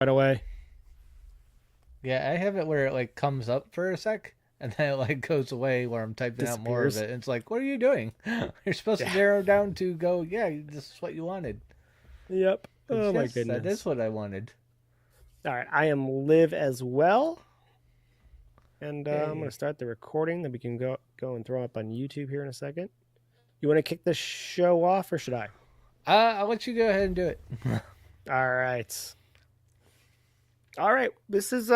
right away. Yeah, I have it where it like comes up for a sec and then it like goes away where I'm typing out more of Disappears. it. And it's like, what are you doing? You're supposed to Yeah. narrow down to go, yeah, this is what you wanted. Yep. Because Oh my yes, that is goodness. what I wanted. All right. I am live as well. And I'm going to Yay. start the recording that we can go and throw up on YouTube here in a second. You want to kick the show off or should I? I'll let you go ahead and do it. All right. All right. This is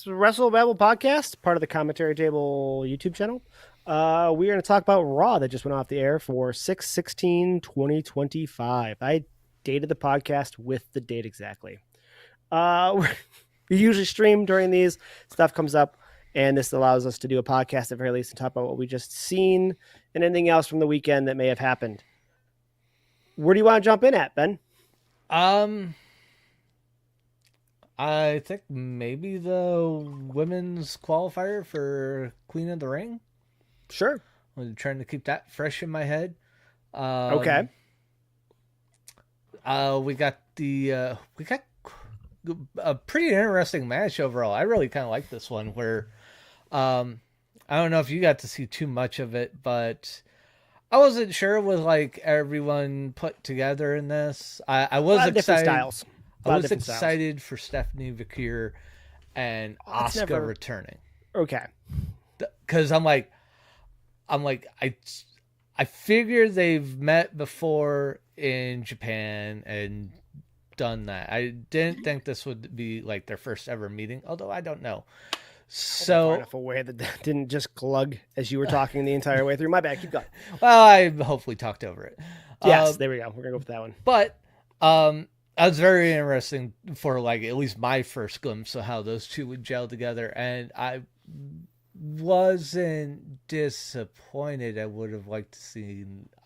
Wrestle Babble podcast, part of the Commentary Table YouTube channel. We're going to talk about Raw that just went off the air for 6/16/2025. I dated the podcast with the date exactly. We usually stream during these. Stuff comes up, and this allows us to do a podcast at the very least and talk about what we just seen and anything else from the weekend that may have happened. Where do you want to jump in at, Ben? um, I think maybe the women's qualifier for Queen of the Ring. Sure. I'm trying to keep that fresh in my head. Okay. We got a pretty interesting match overall. I really kind of like this one where I don't know if you got to see too much of it, but I wasn't sure with like everyone put together in this. I A was lot of different excited. styles. A I lot of was different styles. excited for Stephanie Vakir and Oh, it's Asuka never returning okay. because I figure they've met before in Japan and done that. I didn't think this would be like their first ever meeting, although I don't know. Far So, enough away that didn't just glug as you were talking the entire way through. My bad. Keep going. well, I hopefully talked over it. Yes, there we go. We're gonna go for that one. But that was very interesting for like at least my first glimpse of how those two would gel together, and I wasn't disappointed. I would have liked to see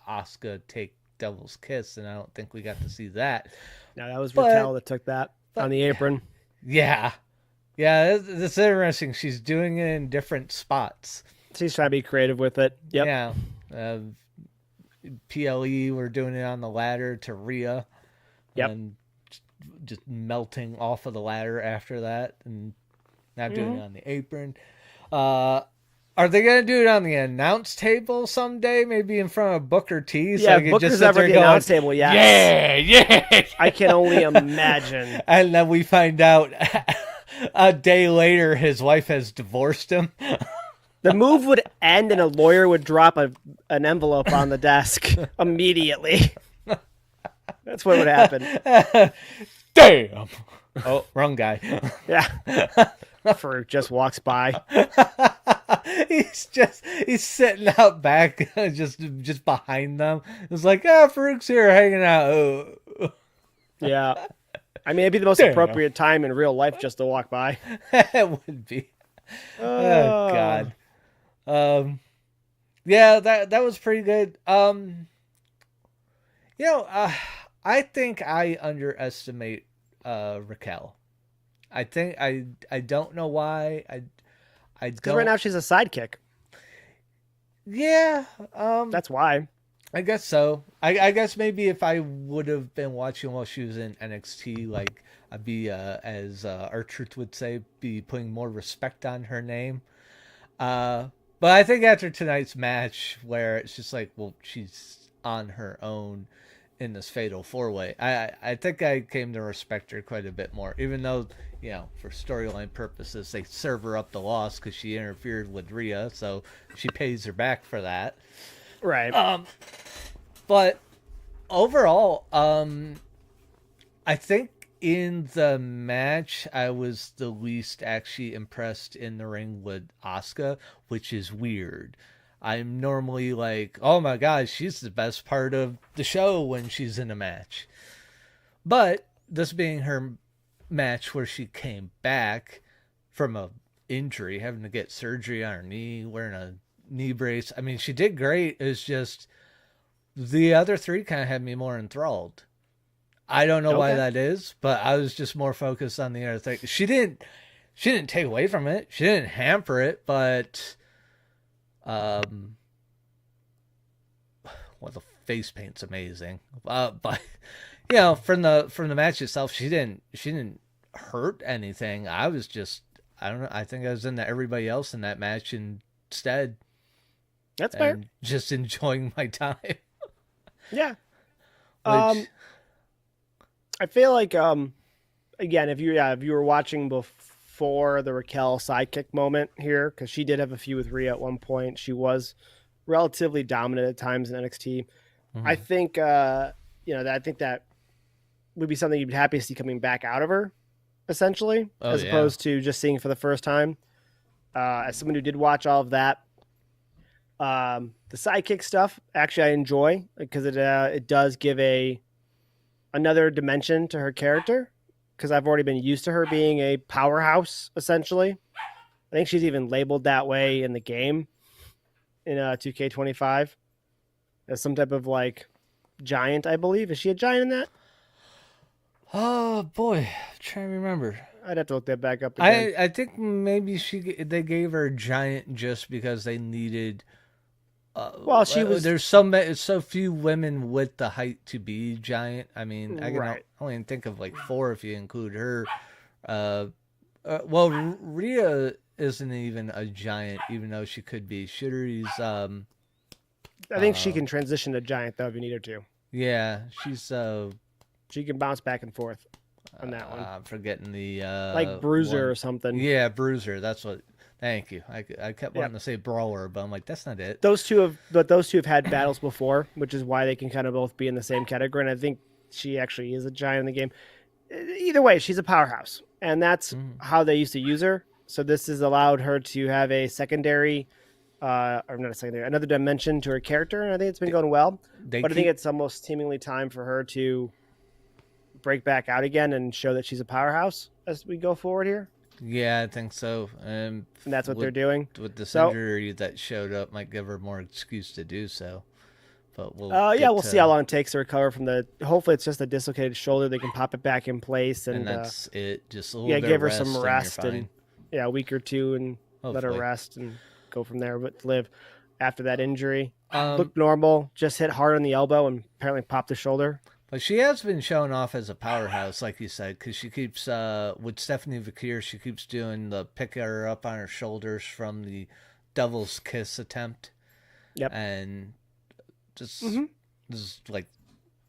Asuka take Devil's Kiss, and I don't think we got to see that. Now that was But Raquel that took that on the apron. yeah, yeah, that's interesting. She's doing it in different spots. She's trying to be creative with it. Yep. Yeah, PLE were doing it on the ladder to Rhea, Yep. and just melting off of the ladder after that, and not doing it on the apron. Are they gonna do it on the announce table someday? Maybe in front of Booker T, so Yeah, I could Booker's just sit ever there the going, announce table. Yes. "Yeah, yeah." I can only imagine. And then we find out a day later his wife has divorced him. The move would end and a lawyer would drop an envelope on the desk immediately. That's what would happen. Damn. Oh, wrong guy. Yeah. Farouk just walks by. He's sitting out back, just behind them. It's like, Farouk's here hanging out. Oh. Yeah. I mean, it'd be the most Damn. appropriate time in real life just to walk by. It would be. Oh God. Yeah, that was pretty good. I think I underestimate Raquel. I think I don't know why. I Because right don't. now she's a sidekick. Yeah. That's why. I guess so. I guess maybe if I would have been watching while she was in NXT, like I'd be, as R-Truth would say, be putting more respect on her name. But I think after tonight's match, where it's just like, well, she's on her own in this fatal four-way, I think I came to respect her quite a bit more, even though, for storyline purposes, they serve her up the loss because she interfered with Rhea, so she pays her back for that. Right. But overall, I think in the match, I was the least actually impressed in the ring with Asuka, which is weird. I'm normally like, oh my god, she's the best part of the show when she's in a match. But this being her match where she came back from a injury, having to get surgery on her knee, wearing a knee brace. I mean, she did great. It's just the other three kind of had me more enthralled. I don't know why that is, but I was just more focused on the other thing. She didn't take away from it. She didn't hamper it, but well, the face paint's amazing. But from the match itself, she didn't hurt anything. I was just, I don't know. I think I was into everybody else in that match instead. That's fair. And just enjoying my time. Yeah. Which, I feel like again, if you were watching before the Raquel sidekick moment here, because she did have a feud with Rhea at one point. She was relatively dominant at times in NXT. I think I think that would be something you'd be happy to see coming back out of her, essentially, as opposed to just seeing for the first time. As someone who did watch all of that, the sidekick stuff actually I enjoy because it does give another dimension to her character, because I've already been used to her being a powerhouse, essentially. I think she's even labeled that way in the game in 2K25 as some type of like giant, I believe. Is she a giant in that? oh boy, I'm trying to remember. I'd have to look that back up again. I think maybe they gave her giant just because they needed. Well, she was. There's so few women with the height to be giant. I mean, I can only think of like 4 if you include her. Well, Rhea isn't even a giant, even though she could be. Shittery's. I think she can transition to giant though if you need her to. Yeah, she's. She can bounce back and forth on that one. I'm forgetting the like Bruiser one. Or something. Yeah, Bruiser. That's what. Thank you. I kept wanting to say Brawler, but I'm like, that's not it. Those two have had battles before, which is why they can kind of both be in the same category. And I think she actually is a giant in the game. Either way, she's a powerhouse, and that's how they used to use her. So this has allowed her to have a secondary, or not a secondary, another dimension to her character, and I think it's been going well. But I think it's almost seemingly time for her to break back out again and show that she's a powerhouse as we go forward here. Yeah, I think so. And that's what they're doing. With this injury that showed up, might give her more excuse to do so. But we'll see how long it takes to recover from the. Hopefully, it's just a dislocated shoulder. They can pop it back in place, and that's it. Just a little bit. Give her rest some rest and a week or two, and hopefully let her rest and go from there. But live after that injury, looked normal. Just hit hard on the elbow and apparently popped the shoulder. But she has been showing off as a powerhouse, like you said, because she keeps, with Stephanie Vakir, she keeps doing the pick her up on her shoulders from the devil's kiss attempt. Yep. And just, this is like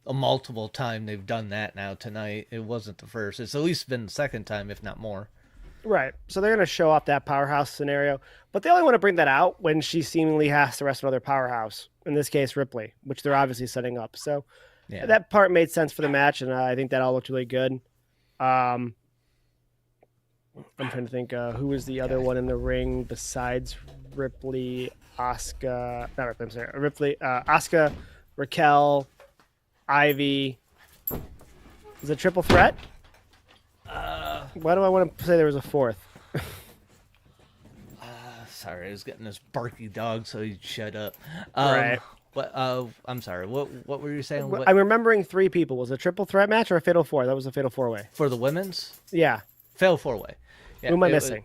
a multiple time they've done that now tonight. It wasn't the first. It's at least been the second time, if not more. Right. So they're going to show off that powerhouse scenario, but they only want to bring that out when she seemingly has to wrestle another powerhouse, in this case, Ripley, which they're obviously setting up. So... yeah. That part made sense for the match, and I think that all looked really good. I'm trying to think who was the other one in the ring besides Ripley, Asuka. Not Ripley, I'm sorry. Ripley, Asuka, Raquel, Ivy. Is it triple threat? Why do I want to say there was a fourth? Sorry, I was getting this barky dog, so he'd shut up. Right. What? I'm sorry. What were you saying? I'm remembering 3 people. Was it a triple threat match or a fatal 4? That was a fatal 4-way. For the women's? Yeah. Fatal 4-way. Yeah, who am I missing?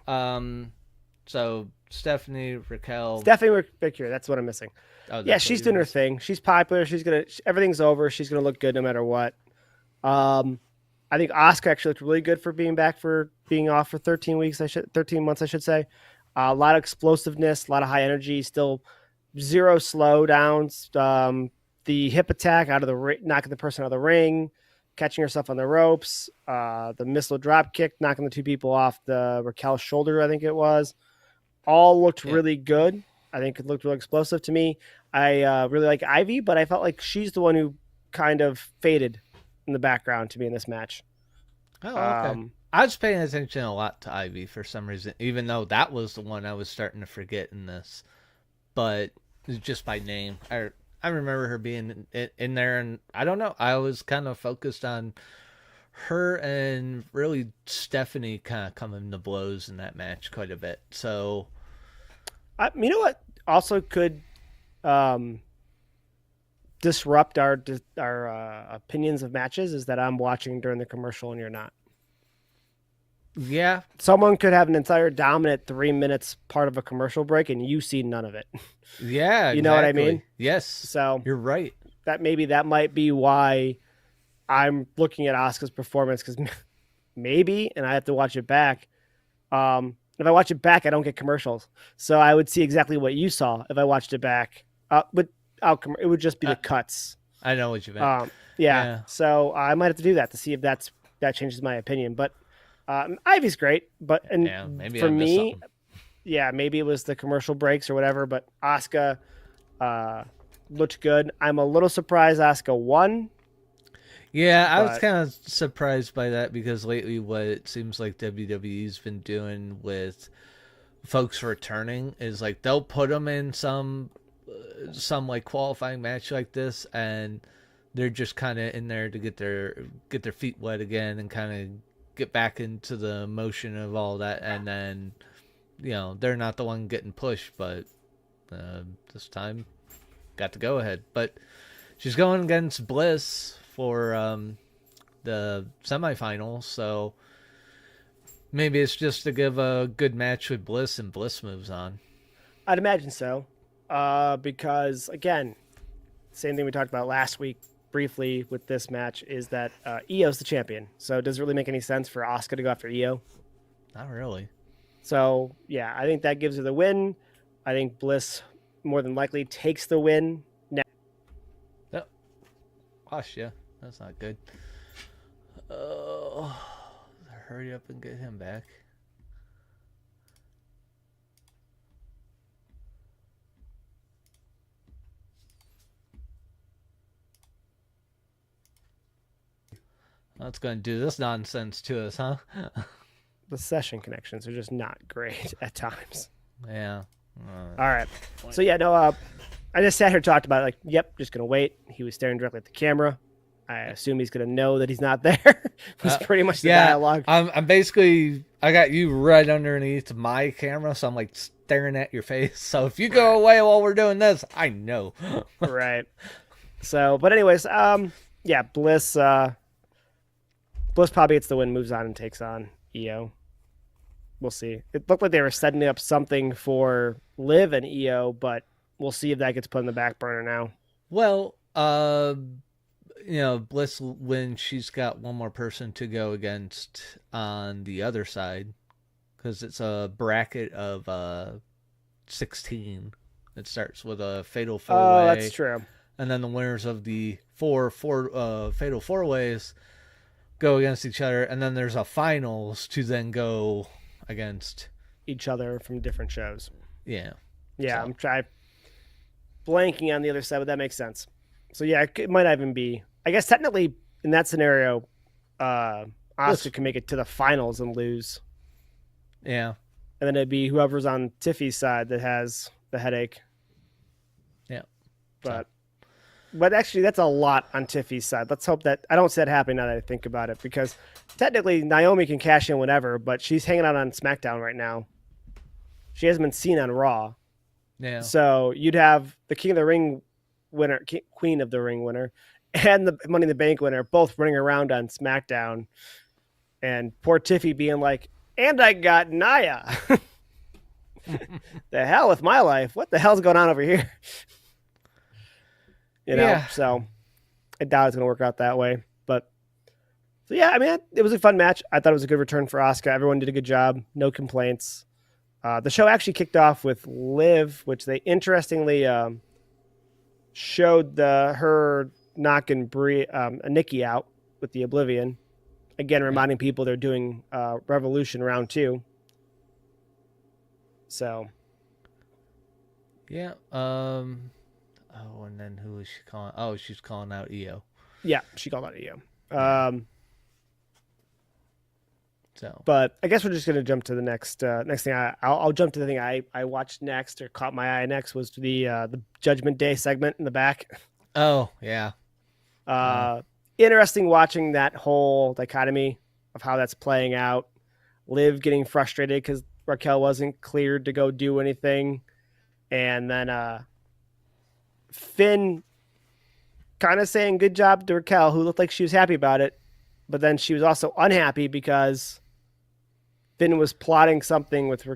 So Stephanie, Raquel. Stephanie Victor. That's what I'm missing. Oh, yeah, she's doing her thing. She's popular. Everything's over. She's gonna look good no matter what. I think Asuka actually looked really good for being back for being off for 13 months, I should say. A lot of explosiveness, a lot of high energy, still. 0 slowdowns. The hip attack out of the knocking the person out of the ring, catching herself on the ropes. The missile drop kick, knocking the 2 people off the Raquel shoulder, I think it was. All looked really good. I think it looked really explosive to me. I really like Ivy, but I felt like she's the one who kind of faded in the background to me in this match. Oh, okay. I was paying attention a lot to Ivy for some reason, even though that was the one I was starting to forget in this. But just by name, I remember her being in there, and I don't know. I was kind of focused on her and really Stephanie kind of coming to blows in that match quite a bit. So, you know what? Also could disrupt our opinions of matches is that I'm watching during the commercial and you're not. Yeah. Someone could have an entire dominant 3 minutes part of a commercial break and you see none of it. Yeah. You know what I mean? Yes. So you're right. That might be why I'm looking at Asuka's performance, because maybe, and I have to watch it back. If I watch it back, I don't get commercials, so I would see exactly what you saw if I watched it back. It would just be the cuts. I know what you meant. Yeah. So I might have to do that to see if that changes my opinion. But Ivy's great, but maybe for I missed me, something. yeah, maybe it was the commercial breaks or whatever. But Asuka looked good. I'm a little surprised Asuka won. Yeah, I was kind of surprised by that because lately what it seems like WWE's been doing with folks returning is like they'll put them in some like qualifying match like this, and they're just kind of in there to get their feet wet again and kind of get back into the motion of all that, and then they're not the one getting pushed, but this time got to go ahead. But she's going against Bliss for the semifinals, so maybe it's just to give a good match with Bliss, and Bliss moves on. I'd imagine so, because again, same thing we talked about last week briefly with this match is that Io's the champion. So does it really make any sense for Asuka to go after Io? Not really. So yeah, I think that gives her the win. I think Bliss more than likely takes the win. Yep. Gosh, yeah. That's not good. Hurry up and get him back. That's going to do this nonsense to us, huh? The session connections are just not great at times. Yeah. All right. So yeah, no, I just sat here and talked about it, like, yep, just going to wait. He was staring directly at the camera. I assume he's going to know that he's not there. It's pretty much the dialogue. I'm basically, I got you right underneath my camera, so I'm like staring at your face. So if you go away while we're doing this, I know. Right. So, but anyways, yeah, Bliss probably gets the win, moves on, and takes on Io. We'll see. It looked like they were setting up something for Liv and Io, but we'll see if that gets put in the back burner now. Well, Bliss, when she's got one more person to go against on the other side, because it's a bracket of 16. It starts with a fatal four-way. Oh, that's true. And then the winners of the four fatal four-ways go against each other, and then there's a finals to then go against each other from different shows. Yeah. Yeah, so. I'm trying blanking on the other side, but that makes sense. So yeah, it might even be. I guess technically in that scenario, Asuka can make it to the finals and lose. Yeah. And then it'd be whoever's on Tiffy's side that has the headache. Yeah. But actually, that's a lot on Tiffy's side. Let's hope that I don't see that happening now that I think about it, because technically Naomi can cash in whenever, but she's hanging out on SmackDown right now. She hasn't been seen on Raw. Yeah. So you'd have the King of the Ring winner, Queen of the Ring winner, and the Money in the Bank winner both running around on SmackDown, and poor Tiffy being like, "And I got Nia." The hell with my life. What the hell's going on over here? So I doubt it's going to work out that way. But so yeah, I mean, it was a fun match. I thought it was a good return for Asuka. Everyone did a good job. No complaints. The show actually kicked off with Liv, which they interestingly showed her knocking Nikki out with the Oblivion. Again, reminding people they're doing Revolution Round 2. So. Yeah. Oh, and then who is she calling? Oh, she's calling out Io. Yeah, she called out Io. But I guess we're just going to jump to the next thing. I'll jump to the thing I watched next, or caught my eye next, was the Judgment Day segment in the back. Oh, yeah. Interesting watching that whole dichotomy of how that's playing out. Liv getting frustrated because Raquel wasn't cleared to go do anything. And then Finn kind of saying good job to Raquel, who looked like she was happy about it. But then she was also unhappy because Finn was plotting something with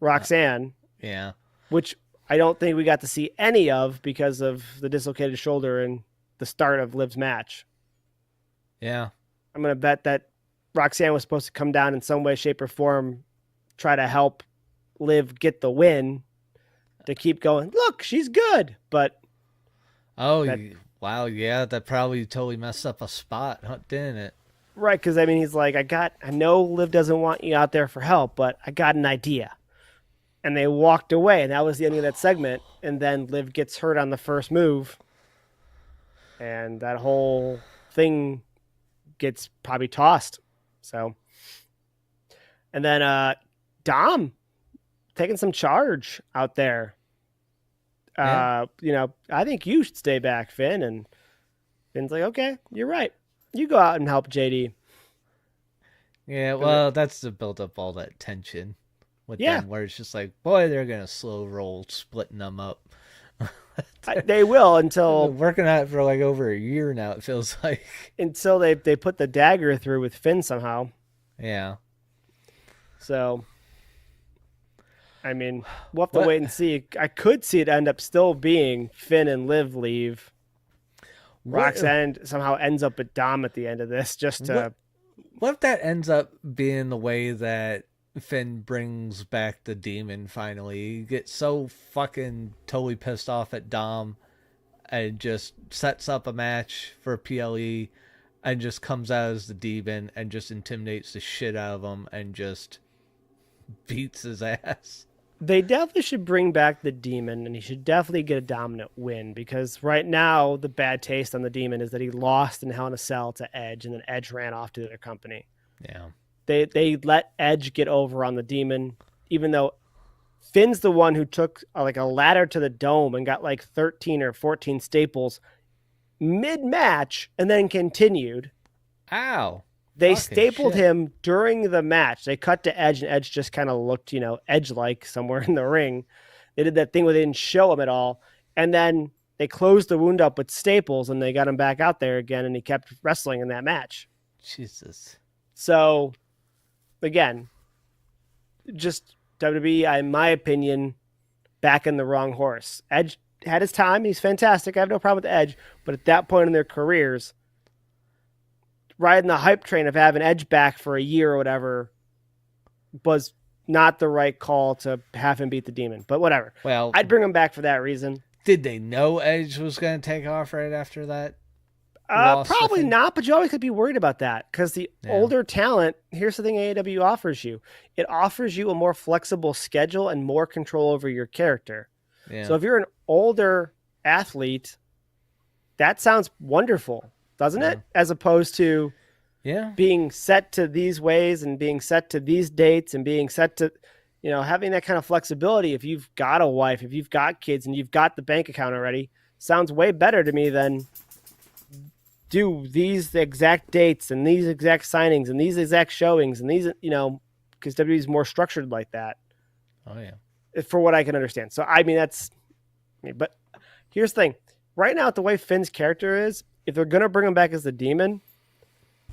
Roxanne. Yeah. Which I don't think we got to see any of because of the dislocated shoulder and the start of Liv's match. Yeah. I'm gonna bet that Roxanne was supposed to come down in some way, shape, or form, try to help Liv get the win to keep going. Look, she's good, but Oh, that wow, yeah, that probably totally messed up a spot, huh, didn't it? right, because I mean, he's like, I know Liv doesn't want you out there for help, but I got an idea. And they walked away, and that was the ending of that segment. And then Liv gets hurt on the first move, and that whole thing gets probably tossed. So, and then Dom taking some charge out there. Yeah. I think you should stay back, Finn. And Finn's like, okay, you're right. You go out and help JD. Yeah, well, that's to build up all that tension with Yeah, them, where it's just like, boy, they're gonna slow roll splitting them up. they will They've until been working on it for like over a year now. It feels like. they put the dagger through with Finn somehow. Yeah. So, I mean, we'll have to What? wait and see. I could see it end up still being Finn and Liv leave. What? Roxanne somehow ends up at Dom at the end of this, just to. What if that ends up being the way that Finn brings back the demon finally? He gets so fucking totally pissed off at Dom and just sets up a match for PLE and just comes out as the demon and just intimidates the shit out of him and just beats his ass. They definitely should bring back the demon, and he should definitely get a dominant win, because right now the bad taste on the demon is that he lost in Hell in a Cell to Edge, and then Edge ran off to their company. Yeah. They let Edge get over on the demon, even though Finn's the one who took like a ladder to the dome and got like 13 or 14 staples mid-match and then continued. Ow. They Fucking stapled shit. him during the match. They cut to Edge, and Edge just kind of looked, Edge-like somewhere in the ring. They did that thing where they didn't show him at all. And then they closed the wound up with staples, and they got him back out there again, and he kept wrestling in that match. Jesus. So, again, just WWE, in my opinion, backing the wrong horse. Edge had his time. He's fantastic. I have no problem with Edge. But at that point in their careers, riding the hype train of having Edge back for a year or whatever was not the right call to have him beat the demon. But whatever. Well, I'd bring him back for that reason. did they know Edge was going to take off right after that? Loss, Probably not, but you always could be worried about that, because the older talent, here's the thing AEW offers you. It offers you a more flexible schedule and more control over your character. Yeah. So if you're an older athlete, that sounds wonderful, doesn't it? As opposed to being set to these ways and being set to these dates and being set to, having that kind of flexibility. If you've got a wife, if you've got kids, and you've got the bank account already, sounds way better to me than do these exact dates and these exact signings and these exact showings and these, because WWE is more structured like that. Oh, yeah. For what I can understand. So, I mean, that's me. But here's the thing. Right now, the way Finn's character is, if they're going to bring him back as the demon,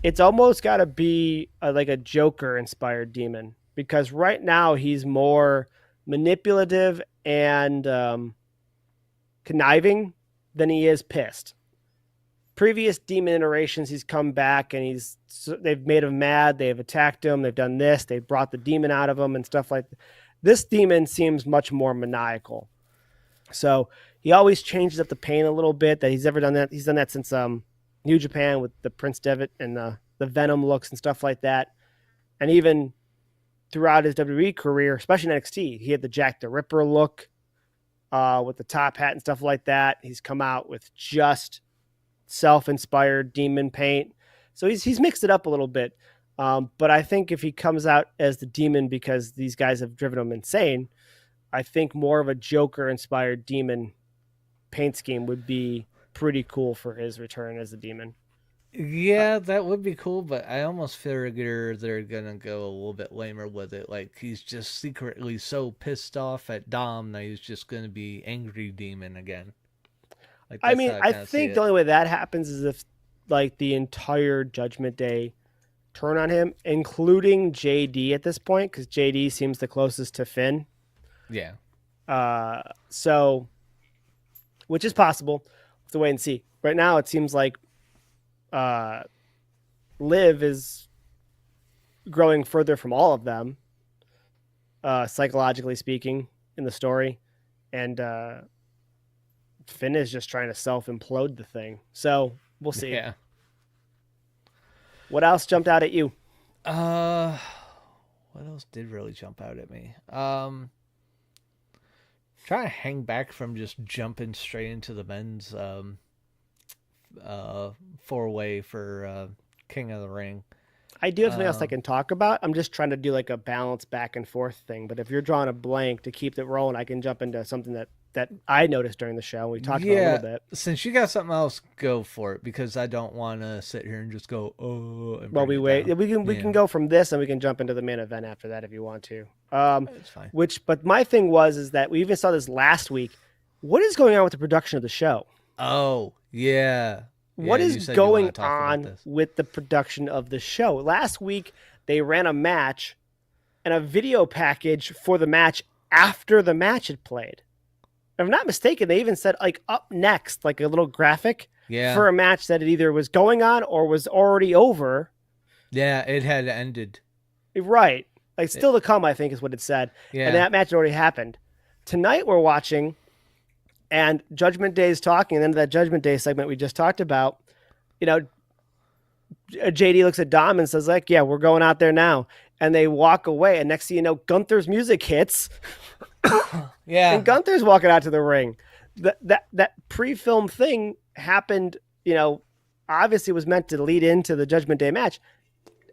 it's almost got to be like a Joker-inspired demon. Because right now, he's more manipulative and conniving than he is pissed. Previous demon iterations, he's come back and they've made him mad. They've attacked him. They've done this. They've brought the demon out of him and stuff like that. This demon seems much more maniacal. So he always changes up the pain a little bit. That he's ever done that. He's done that since New Japan with the Prince Devitt and the Venom looks and stuff like that. And even throughout his WWE career, especially in NXT, he had the Jack the Ripper look with the top hat and stuff like that. He's come out with just self-inspired demon paint. So he's mixed it up a little bit. But I think if he comes out as the demon because these guys have driven him insane, I think more of a Joker-inspired demon paint scheme would be pretty cool for his return as the demon. Yeah, that would be cool, but I almost figure they're gonna go a little bit lamer with it. Like, he's just secretly so pissed off at Dom that he's just gonna be angry demon again. Like, I mean, I think the only way that happens is if, like, the entire Judgment Day turn on him, including JD at this point, because JD seems the closest to Finn. Yeah. So, which is possible. We'll have to wait and see. Right now, it seems like Liv is growing further from all of them, psychologically speaking, in the story, and Finn is just trying to self-implode the thing. So we'll see. Yeah. What else jumped out at you? What else did really jump out at me? Trying to hang back from just jumping straight into the men's four-way for King of the Ring. I do have something else I can talk about. I'm just trying to do like a balance back and forth thing. But if you're drawing a blank to keep it rolling, I can jump into something that I noticed during the show. We talked about a little bit. Since you got something else, go for it, because I don't want to sit here and just go, oh. Well, we wait. We can go from this and we can jump into the main event after that if you want to. That's fine. But my thing is that we even saw this last week. What is going on with the production of the show? Oh, yeah. What is going on with the production of the show? Last week, they ran a match and a video package for the match after the match had played. If I'm not mistaken, they even said like up next, like a little graphic for a match that it either was going on or was already over. Yeah, it had ended. Right. Like still to come, I think is what it said. Yeah. And that match already happened. Tonight we're watching, and Judgment Day is talking, and then that Judgment Day segment we just talked about, JD looks at Dom and says, like, yeah, we're going out there now. And they walk away, and next thing you know, Gunther's music hits. Yeah. And Gunther's walking out to the ring. That pre-film thing happened, obviously was meant to lead into the Judgment Day match.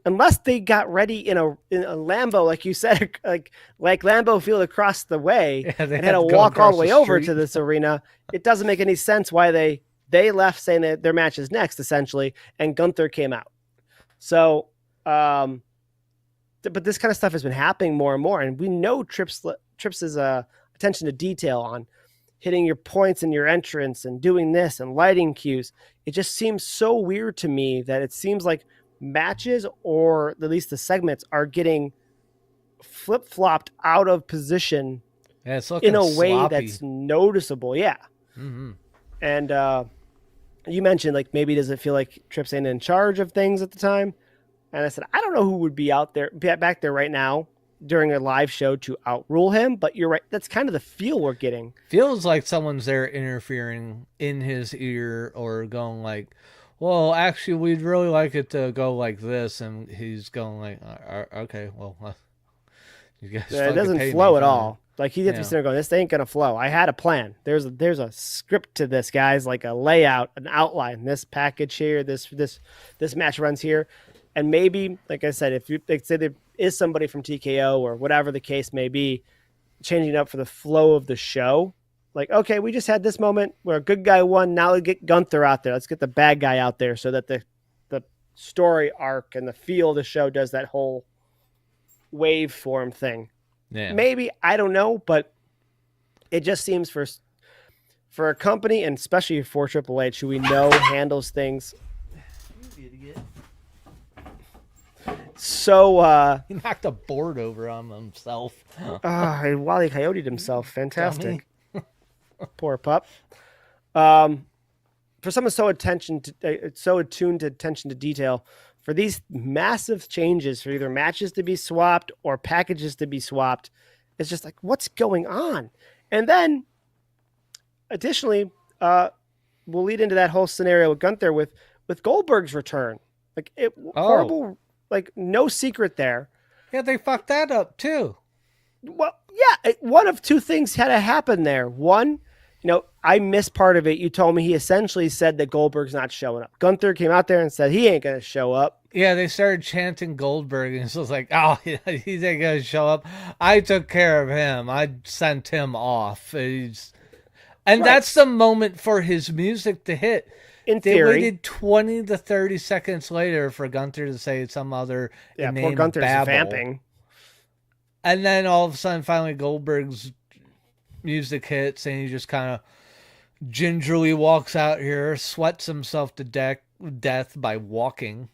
Unless they got ready in a Lambo, like you said, like Lambeau Field across the way, and had to walk all the way over to this arena, it doesn't make any sense why they left saying that their match is next, essentially, and Gunther came out. So, but this kind of stuff has been happening more and more, and we know Trips' attention to detail on hitting your points in your entrance and doing this and lighting cues. It just seems so weird to me that it seems like matches, or at least the segments, are getting flip-flopped out of position in a way that's noticeable. Yeah. Mm-hmm. And you mentioned, like, maybe does it feel like Trips ain't in charge of things at the time? And I said, I don't know who would be back there right now during a live show to outrule him, but you're right. That's kind of the feel we're getting. Feels like someone's there interfering in his ear or going like, well, actually, we'd really like it to go like this. And he's going like, okay, well, you guys it doesn't flow at all. Like, he gets to be sitting there going, this ain't going to flow. I had a plan. There's a script to this, guys, like a layout, an outline. This package here, this match runs here. And maybe, like I said, if you say there is somebody from TKO or whatever the case may be, changing up for the flow of the show. Like, okay, we just had this moment where a good guy won. Now let's get Gunther out there. Let's get the bad guy out there so that the story arc and the feel of the show does that whole waveform thing. Yeah. Maybe, I don't know, but it just seems for a company, and especially for Triple H, who we know handles things. You idiot. So he knocked a board over on himself. Wally Coyote'd himself. Fantastic. Poor pup. For someone so attuned to attention to detail, for these massive changes, for either matches to be swapped or packages to be swapped, it's just like, what's going on? And then, additionally, we'll lead into that whole scenario with Gunther with Goldberg's return. Like, horrible. Like, no secret there. Yeah, they fucked that up too. Well, yeah, one of two things had to happen there. One, I missed part of it. You told me he essentially said that Goldberg's not showing up. Gunther came out there and said he ain't going to show up. Yeah, they started chanting Goldberg, and it was like, oh, he ain't going to show up. I took care of him. I sent him off. That's the moment for his music to hit. In they theory, waited 20 to 30 seconds later for Gunther to say some other name. Poor Gunther's babble. vamping. And then all of a sudden, finally, Goldberg's music hits, and he just kind of gingerly walks out here, sweats himself to death by walking.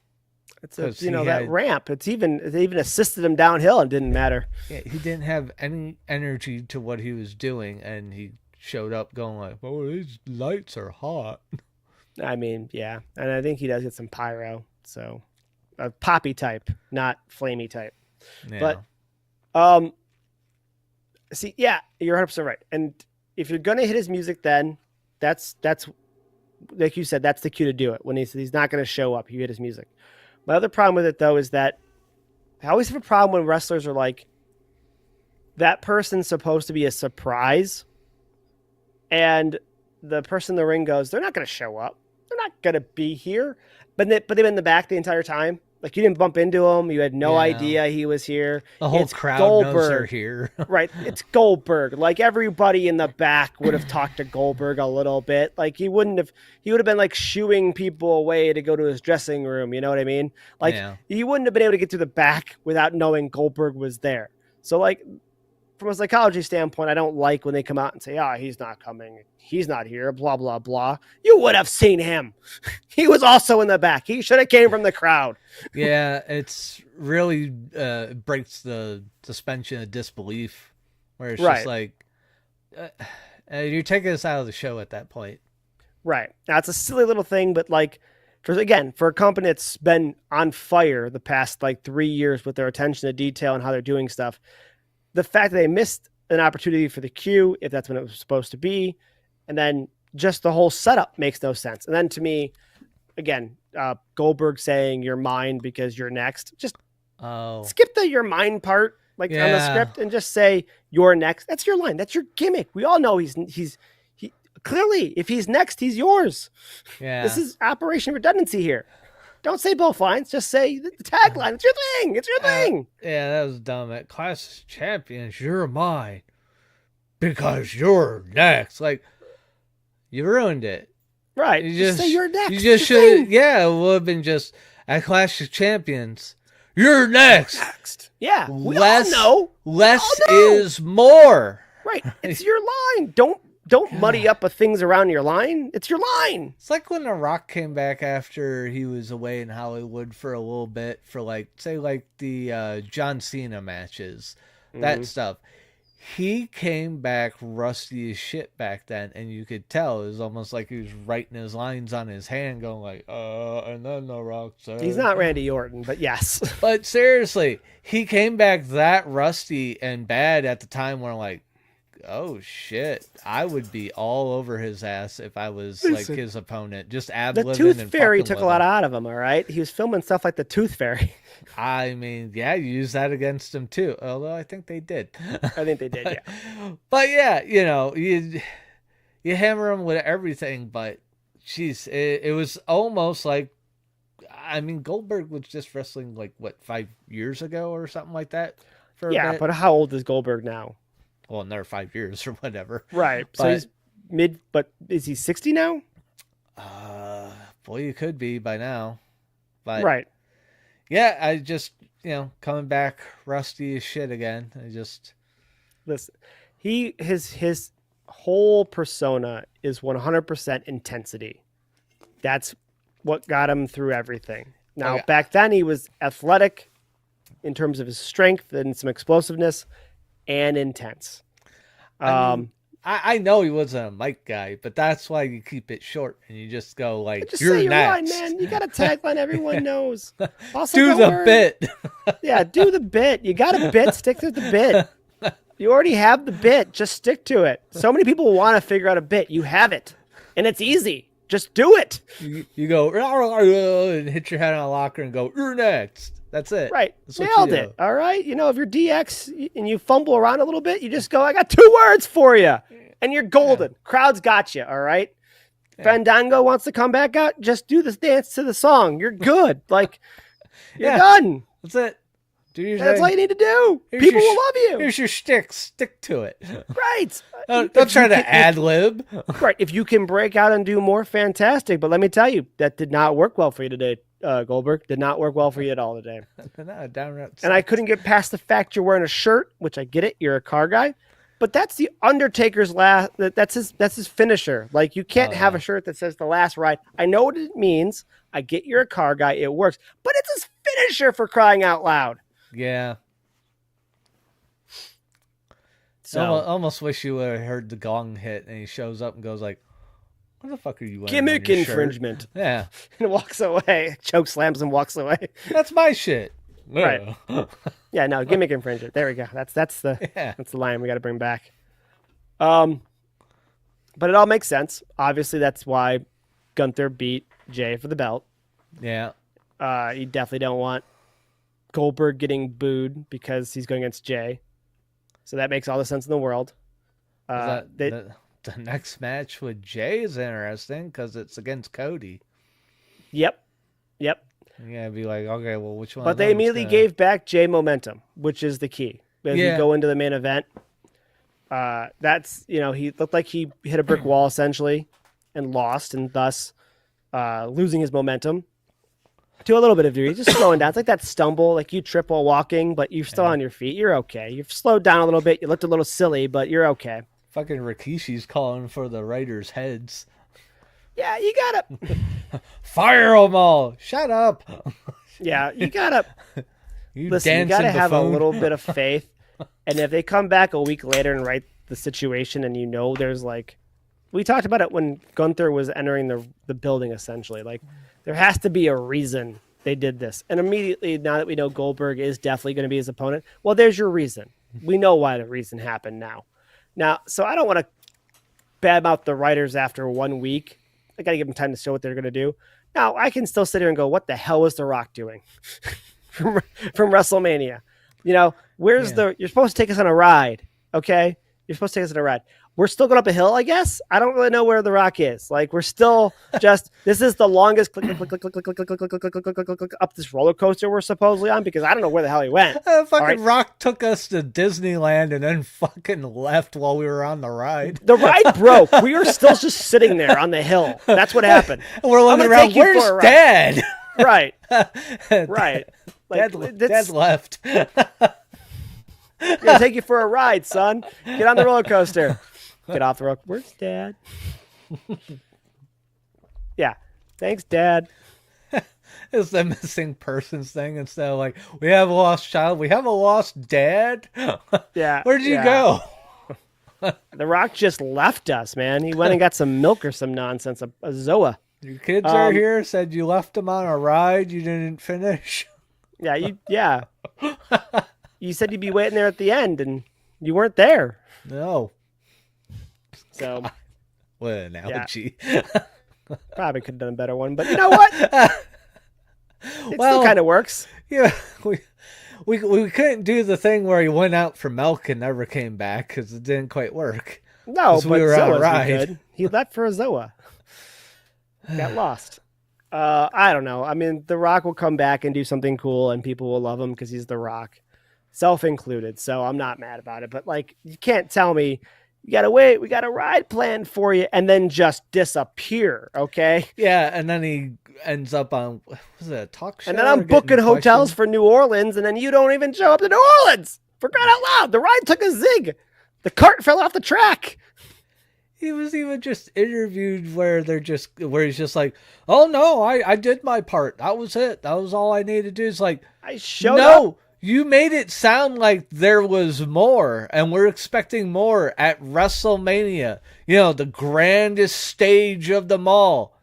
It's that ramp. They even assisted him downhill and didn't matter. Yeah, he didn't have any energy to what he was doing, and he showed up going like, "Oh, these lights are hot." I mean, yeah, and I think he does get some pyro. So, a poppy type, not flamey type. Yeah. But see, yeah, you're 100% right. And if you're gonna hit his music, then that's like you said, that's the cue to do it. When he's not gonna show up, you hit his music. My other problem with it though is that I always have a problem when wrestlers are like, that person's supposed to be a surprise, and the person in the ring goes, they're not gonna show up. They're not gonna be here. But they've been in the back the entire time. Like, you didn't bump into him. You had no idea he was here. The whole crowd knows they're here. Right. It's Goldberg. Like, everybody in the back would have talked to Goldberg a little bit. Like, he would have been like shooing people away to go to his dressing room. You know what I mean? Like, he wouldn't have been able to get to the back without knowing Goldberg was there. So, like, from a psychology standpoint, I don't like when they come out and say, he's not coming. He's not here, blah, blah, blah. You would have seen him. He was also in the back. He should have came from the crowd. Yeah, it's really breaks the suspension of disbelief, where it's just like, you're taking us out of the show at that point. Right. Now, it's a silly little thing, but like, for a company that's been on fire the past like 3 years with their attention to detail and how they're doing stuff, the fact that they missed an opportunity for the cue, if that's when it was supposed to be, and then just the whole setup makes no sense. And then to me, again, Goldberg saying you're mine because you're next, just skip the you're mine part on the script and just say you're next. That's your line. That's your gimmick. We all know he clearly, if he's next, he's yours. Yeah. This is Operation Redundancy here. Don't say both lines. Just say the tagline. It's your thing. It's your thing. Yeah, that was dumb. At Clash of Champions, you're mine because you're next. Like, you ruined it. Right. You just say you're next. You just should. Yeah, it would have been just at Clash of Champions. You're next. Yeah. We all know. Less is more. Right. It's your line. Don't muddy up things around your line. It's your line. It's like when The Rock came back after he was away in Hollywood for a little bit for the John Cena matches, that stuff. He came back rusty as shit back then, and you could tell it was almost like he was writing his lines on his hand, going like, and then The Rock said. He's not Randy Orton, but yes. But seriously, he came back that rusty and bad at the time where I'm like, oh shit, I would be all over his ass if I was like his opponent. Just ad-libbing. The Tooth Fairy took a lot out of him, all right? He was filming stuff like the Tooth Fairy. I mean, yeah, you use that against him too. Although I think they did. I think they did, yeah. But yeah, you hammer him with everything, but jeez, it was almost like, I mean, Goldberg was just wrestling like, what, 5 years ago or something like that? Yeah, but how old is Goldberg now? Well, another 5 years or whatever. Right. So he's but is he 60 now? Boy, you could be by now. But right. Yeah, I just, coming back rusty as shit again. I just listen. His whole persona is 100% intensity. That's what got him through everything. Now, back then he was athletic in terms of his strength and some explosiveness, and intense. I know he wasn't a mic guy, but that's why you keep it short and you just go like, just you're say next. Line, man. You got a tagline everyone knows. Also, do the bit. Yeah, do the bit. You got a bit, stick to the bit. You already have the bit, just stick to it. So many people want to figure out a bit. You have it, and it's easy. Just do it. You go and hit your head on a locker and go, you're next. That's it. Right. Nailed it. All right. If you're DX and you fumble around a little bit, you just go, I got 2 words for you. And you're golden. Yeah. Crowd's got you. All right. Yeah. Fandango wants to come back out. Just do this dance to the song. You're good. Like, you're done. That's it. Do your That's thing. all you need to do. People will love you. Here's your stick. Stick to it. Right. Don't try to ad-lib. Right. If you can break out and do more, fantastic. But let me tell you, that did not work well for you today. Goldberg did not work well for you at all today. No, downright. And I couldn't get past the fact you're wearing a shirt, which I get it. You're a car guy, but that's the Undertaker's last. That's his finisher. Like, you can't have a shirt that says the last ride. I know what it means. I get you're a car guy. It works, but it's his finisher, for crying out loud. Yeah. So So almost wish you would have heard the gong hit and he shows up and goes like, What the fuck are you wearing? Gimmick on your shirt? infringement. Yeah. And walks away. Choke slams and walks away. That's my shit. Right. Yeah, no, gimmick infringement. There we go. That's the Yeah. that's the line we got to bring back. But it all makes sense. Obviously, that's why Gunther beat Jay for the belt. Yeah. You definitely don't want Goldberg getting booed because he's going against Jay. So that makes all the sense in the world. The next match with Jay is interesting because it's against Cody. Yep. Yeah, be like, okay, well, which one? But they immediately gave back Jay momentum, which is the key. As we go into the main event, that's, he looked like he hit a brick wall essentially and lost, and thus losing his momentum to a little bit of degree, just slowing down. It's like that stumble, like you trip while walking, but you're still on your feet. You're okay. You've slowed down a little bit. You looked a little silly, but you're okay. Fucking Rikishi's calling for the writers' heads. Yeah, you gotta fire them all. Shut up. Yeah, you gotta listen. You dancing gotta have a buffoon. little bit of faith. And if they come back a week later and write the situation, and there's like, we talked about it when Gunther was entering the building, essentially, like there has to be a reason they did this. And immediately, now that we know Goldberg is definitely going to be his opponent, well, there's your reason. We know why the reason happened now. So I don't want to badmouth the writers after 1 week. I got to give them time to show what they're going to do. Now, I can still sit here and go, what the hell was The Rock doing from WrestleMania? You're supposed to take us on a ride, okay? You're supposed to take us on a ride. We're still going up a hill, I guess. I don't really know where The Rock is. Like, we're still just, this is the longest click up this roller coaster we're supposedly on, because I don't know where the hell he went. Fucking Rock took us to Disneyland and then fucking left while we were on the ride. The ride broke. We were still just sitting there on the hill. That's what happened. We're looking around, where's Dad? Right. Right. Like, Dad's left. We're gonna take you for a ride, son. Get on the roller coaster. Get off the roller. Where's Dad? Yeah. Thanks, Dad. It's the missing persons thing instead of like, we have a lost child. We have a lost dad. Yeah. Where'd you go? The Rock just left us, man. He went and got some milk or some nonsense, a Zoa. Your kids are here. Said you left them on a ride. You didn't finish. Yeah. You said you'd be waiting there at the end, and you weren't there. No. So, what an analogy. Yeah. Probably could have done a better one, but you know what? It still kind of works. Yeah, we couldn't do the thing where he went out for milk and never came back because it didn't quite work. No, but we were on a Zoa's ride. Good. He left for a Zoa. Got lost. I don't know. I mean, The Rock will come back and do something cool, and people will love him because he's The Rock, self-included. So I'm not mad about it. But like, you can't tell me you gotta wait. We got a ride planned for you, and then just disappear. Okay. Yeah, and then he ends up on was it a talk show? And then I'm booking hotels for New Orleans, and then you don't even show up to New Orleans. For crying out loud, the ride took a zig. The cart fell off the track. He was even just interviewed where he's just like, oh no, I did my part. That was it. That was all I needed to do. It's like, I showed up. You made it sound like there was more, and we're expecting more at WrestleMania. The grandest stage of them all.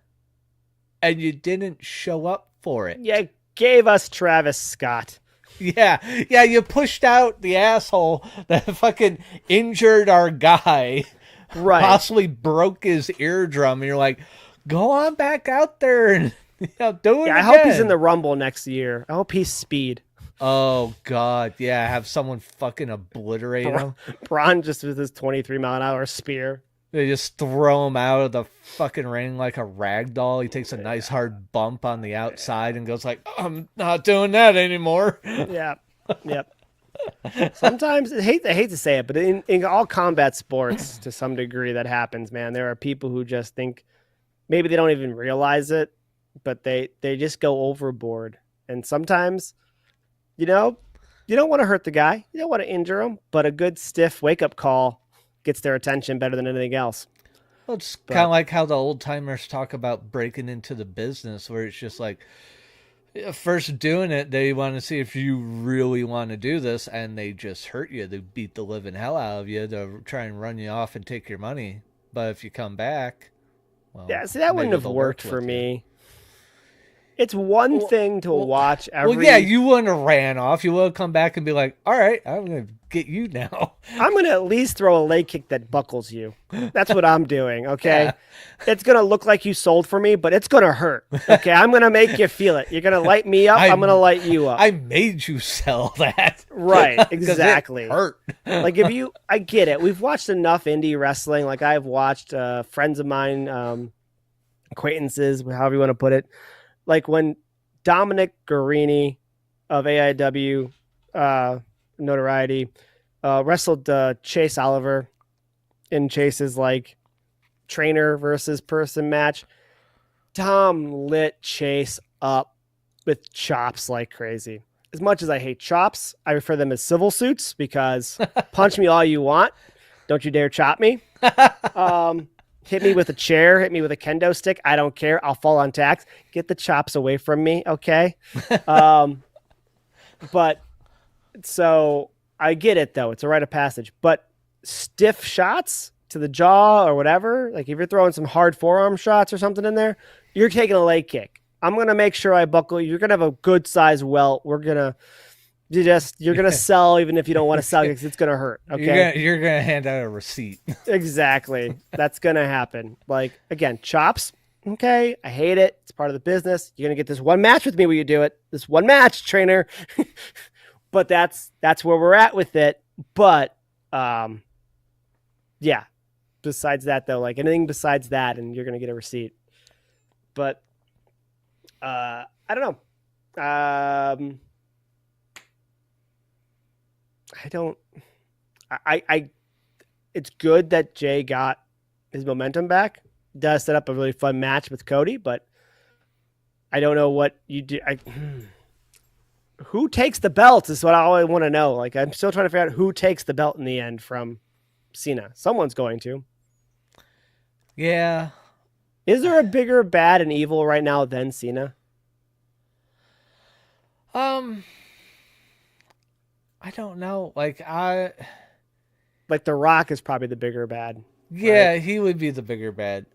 And you didn't show up for it. You gave us Travis Scott. Yeah, you pushed out the asshole that fucking injured our guy. Right. Possibly broke his eardrum, and you're like, go on back out there and do it again. I hope he's in the Rumble next year. I hope he's Speed. Oh, God. Yeah, have someone fucking obliterate him. Braun just with his 23-mile-an-hour spear. They just throw him out of the fucking ring like a rag doll. He takes a nice hard bump on the outside and goes like, I'm not doing that anymore. Yeah. Yep. Sometimes, I hate to say it, but in all combat sports, to some degree, that happens, man. There are people who just think, maybe they don't even realize it, but they just go overboard. And sometimes, you don't want to hurt the guy. You don't want to injure him, but a good stiff wake-up call gets their attention better than anything else. Well, it's kind of like how the old timers talk about breaking into the business, where it's just like, first doing it, they want to see if you really want to do this, and they just hurt you. They beat the living hell out of you to try and run you off and take your money. But if you come back, Well, Yeah, see, that wouldn't maybe have they'll worked work for with you. me. It's one thing to watch every. Well, yeah, you wouldn't have ran off. You would have come back and be like, "All right, I'm gonna get you now." I'm going to at least throw a leg kick that buckles you. That's what I'm doing, okay? Yeah. It's going to look like you sold for me, but it's going to hurt, okay? I'm going to make you feel it. You're going to light me up, I'm going to light you up. I made you sell that. Right, 'Cause exactly. It hurt. Like, I get it. We've watched enough indie wrestling. Like, I've watched friends of mine, acquaintances, however you want to put it. Like, when Dominic Guarini of AIW notoriety wrestled Chase Oliver in Chase's like trainer versus person match, Tom lit Chase up with chops like crazy. As much as I hate chops, I refer them as civil suits because punch me all you want, don't you dare chop me. Hit me with a chair, hit me with a kendo stick, I don't care, I'll fall on tax. Get the chops away from me, okay? But so I get it though, it's a rite of passage, but stiff shots to the jaw or whatever, like if you're throwing some hard forearm shots or something in there, you're taking a leg kick. I'm going to make sure I buckle. You're going to have a good size welt. You're going to sell even if you don't want to sell because it's going to hurt. Okay. You're going to hand out a receipt. Exactly. That's going to happen. Like, again, chops. Okay. I hate it. It's part of the business. You're going to get this one match with me where you do it. This one match, trainer. But that's where we're at with it. But, yeah. Besides that, though, like anything besides that, and you're going to get a receipt. But, I don't know. It's good that Jay got his momentum back. It does set up a really fun match with Cody, but I don't know what you do. Who takes the belt is what I want to know. Like, I'm still trying to figure out who takes the belt in the end from Cena. Someone's going to. Yeah. Is there a bigger bad and evil right now than Cena? I don't know. Like The Rock is probably the bigger bad. Yeah, right? he would be the bigger bad.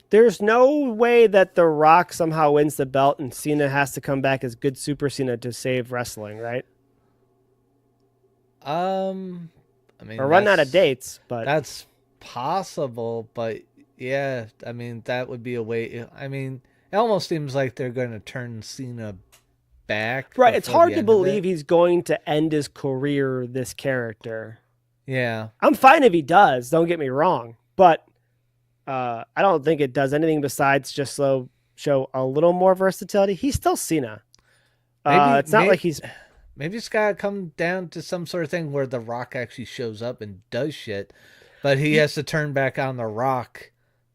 There's no way that The Rock somehow wins the belt and Cena has to come back as good Super Cena to save wrestling, right? I mean, or run out of dates, but that's possible. But yeah, I mean, that would be a way. I mean, it almost seems like they're going to turn Cena back. Right, it's hard to believe he's going to end his career this character. Yeah. I'm fine if he does, don't get me wrong. But I don't think it does anything besides just show a little more versatility. He's still Cena. It's not like he's... Maybe it's got to come down to some sort of thing where The Rock actually shows up and does shit. But he has to turn back on The Rock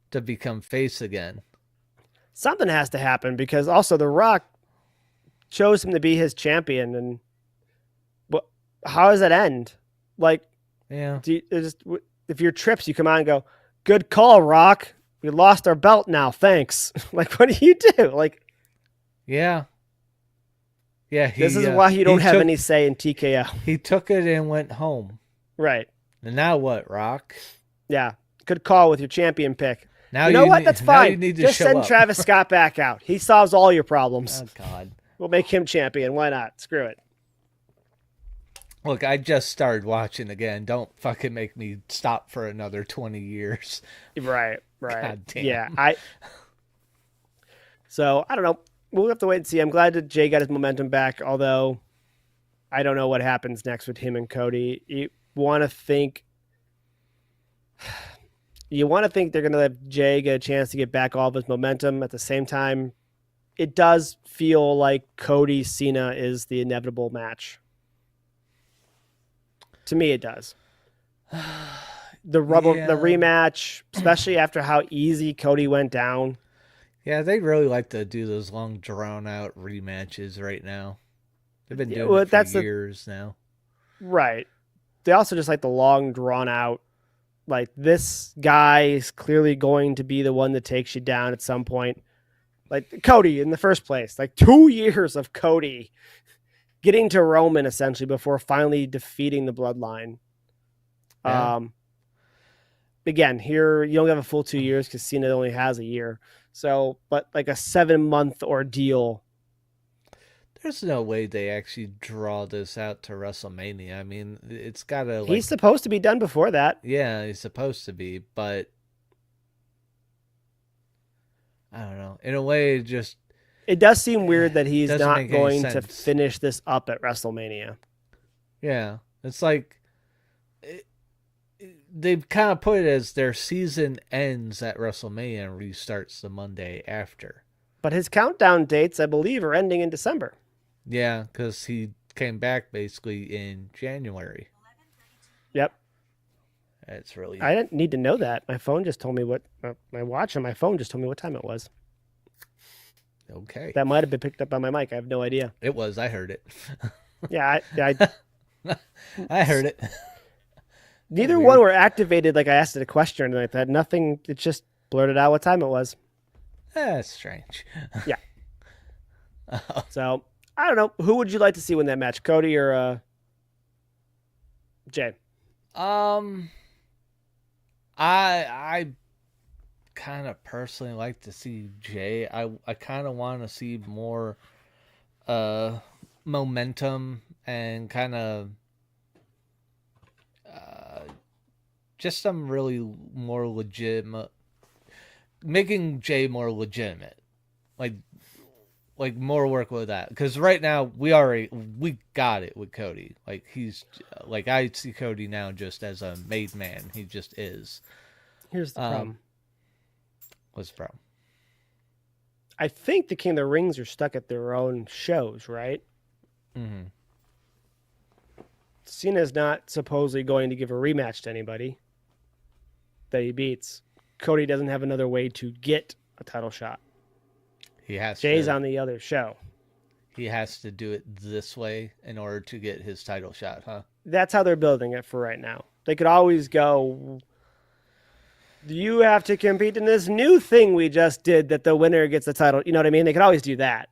to become face again. Something has to happen because also The Rock chose him to be his champion. And how does that end? Like, yeah. If you're trips, you come out and go, good call, Rock. We lost our belt now. Thanks. Like, what do you do? Like, yeah. Yeah. This is why you don't have any say in TKO. He took it and went home. Right. And now what, Rock? Yeah. Good call with your champion pick. Now you know what? That's fine. Just send up. Travis Scott back out. He solves all your problems. Oh, God. We'll make him champion. Why not? Screw it. Look, I just started watching again. Don't fucking make me stop for another 20 years. Right. God damn. Yeah. So, I don't know. We'll have to wait and see. I'm glad that Jay got his momentum back, although I don't know what happens next with him and Cody. You want to think they're going to let Jay get a chance to get back all of his momentum. At the same time, it does feel like Cody Cena is the inevitable match. To me, it does. The rematch, especially after how easy Cody went down. Yeah, they really like to do those long, drawn-out rematches right now. They've been doing it for years now. Right. They also just like the long, drawn-out, like, this guy is clearly going to be the one that takes you down at some point. Like, Cody in the first place. Like, 2 years of Cody getting to Roman, essentially, before finally defeating the Bloodline. Yeah. again, here you don't have a full 2 years because Cena only has a year. So, but like a 7-month ordeal. There's no way they actually draw this out to WrestleMania. I mean, it's got to, like... He's supposed to be done before that. Yeah, he's supposed to be, but... I don't know. In a way, it does seem weird that he's not going to finish this up at WrestleMania. Yeah. It's like... They've kind of put it as their season ends at WrestleMania and restarts the Monday after. But his countdown dates, I believe, are ending in December. Yeah, because he came back basically in January. Yep. It's really... I didn't need to know that. My phone just told me what... my watch on my phone just told me what time it was. Okay. That might have been picked up on my mic. I have no idea. It was. I heard it. Yeah, I heard it. Neither one were activated like I asked it a question or anything like that. Nothing. It just blurted out what time it was. That's strange. Yeah. So, I don't know. Who would you like to see win that match? Cody or Jay? I kind of personally like to see Jay. I kind of want to see more momentum and kind of just some really more legitimate, making Jay more legitimate, like more work with that. Because right now we got it with Cody. Like he's like, I see Cody now just as a made man. He just is. Here's the problem. What's the problem? I think the King of the Rings are stuck at their own shows, right? Mm-hmm. Cena's not supposedly going to give a rematch to anybody that he beats. Cody doesn't have another way to get a title shot. He has Jay's on the other show. He has to do it this way in order to get his title shot, huh? That's how they're building it for right now. They could always go, you have to compete in this new thing we just did that the winner gets the title. You know what I mean? They could always do that.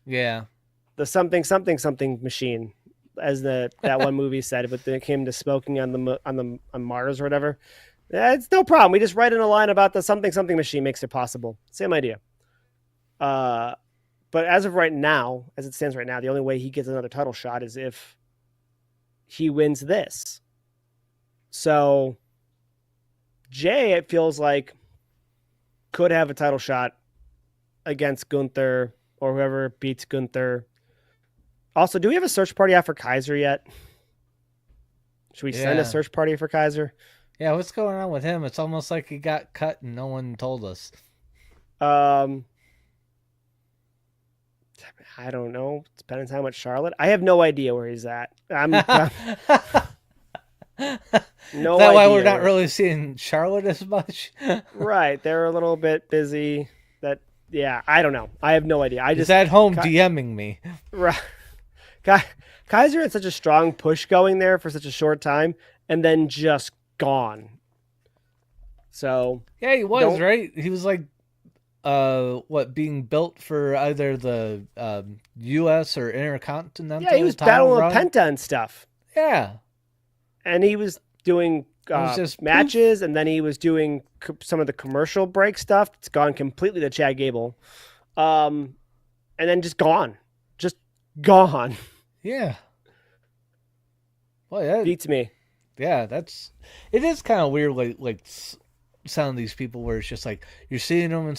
Yeah. The something machine, as that one movie said, but then it came to smoking on Mars or whatever. It's no problem. We just write in a line about the something machine makes it possible. Same idea. But as of right now, as it stands right now, the only way he gets another title shot is if he wins this. So Jay, it feels like, could have a title shot against Gunther or whoever beats Gunther. Also, do we have a search party out for Kaiser yet? Should we send a search party for Kaiser? Yeah, what's going on with him? It's almost like he got cut and no one told us. I don't know. Spending time with Charlotte. I have no idea where he's at. No Is that why we're not really seeing Charlotte as much? Right. They're a little bit busy. I don't know. I have no idea. He's at home DMing me. Right. Kaiser had such a strong push going there for such a short time and then just gone. So yeah, he was right. He was like, being built for either the U.S. or Intercontinental. Yeah, he was battling with Penta and stuff. Yeah, and he was doing matches, and then he was doing some of the commercial break stuff. It's gone completely to Chad Gable, and then just gone. Yeah. Well, yeah, beats me. Yeah, it is kind of weird, like some of these people where it's just like you're seeing them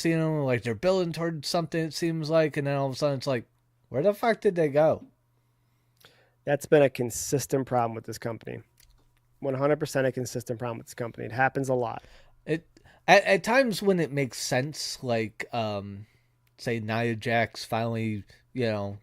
like they're building towards something, it seems like, and then all of a sudden it's like, where the fuck did they go? That's been a consistent problem with this company. 100% a consistent problem with this company. It happens a lot. At times when it makes sense, like say Nia Jax finally,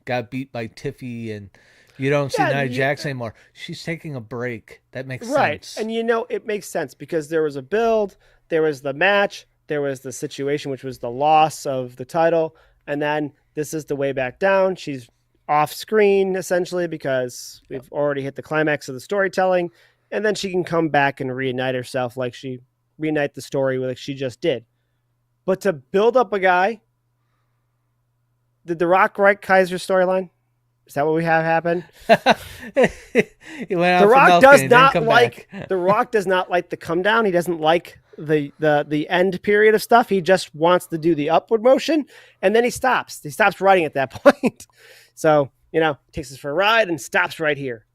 got beat by Tiffy and you don't see Nia Jax anymore. She's taking a break. That makes sense. Right. And it makes sense because there was a build, there was the match, there was the situation, which was the loss of the title. And then this is the way back down. She's off screen essentially because we've already hit the climax of the storytelling. And then she can come back and reunite herself reunite the story like she just did. But to build up a guy, did The Rock write Kaiser's storyline? Is that what we have happen? The Rock does not like the come down. He doesn't like the end period of stuff. He just wants to do the upward motion, and then he stops. He stops writing at that point. So takes us for a ride and stops right here.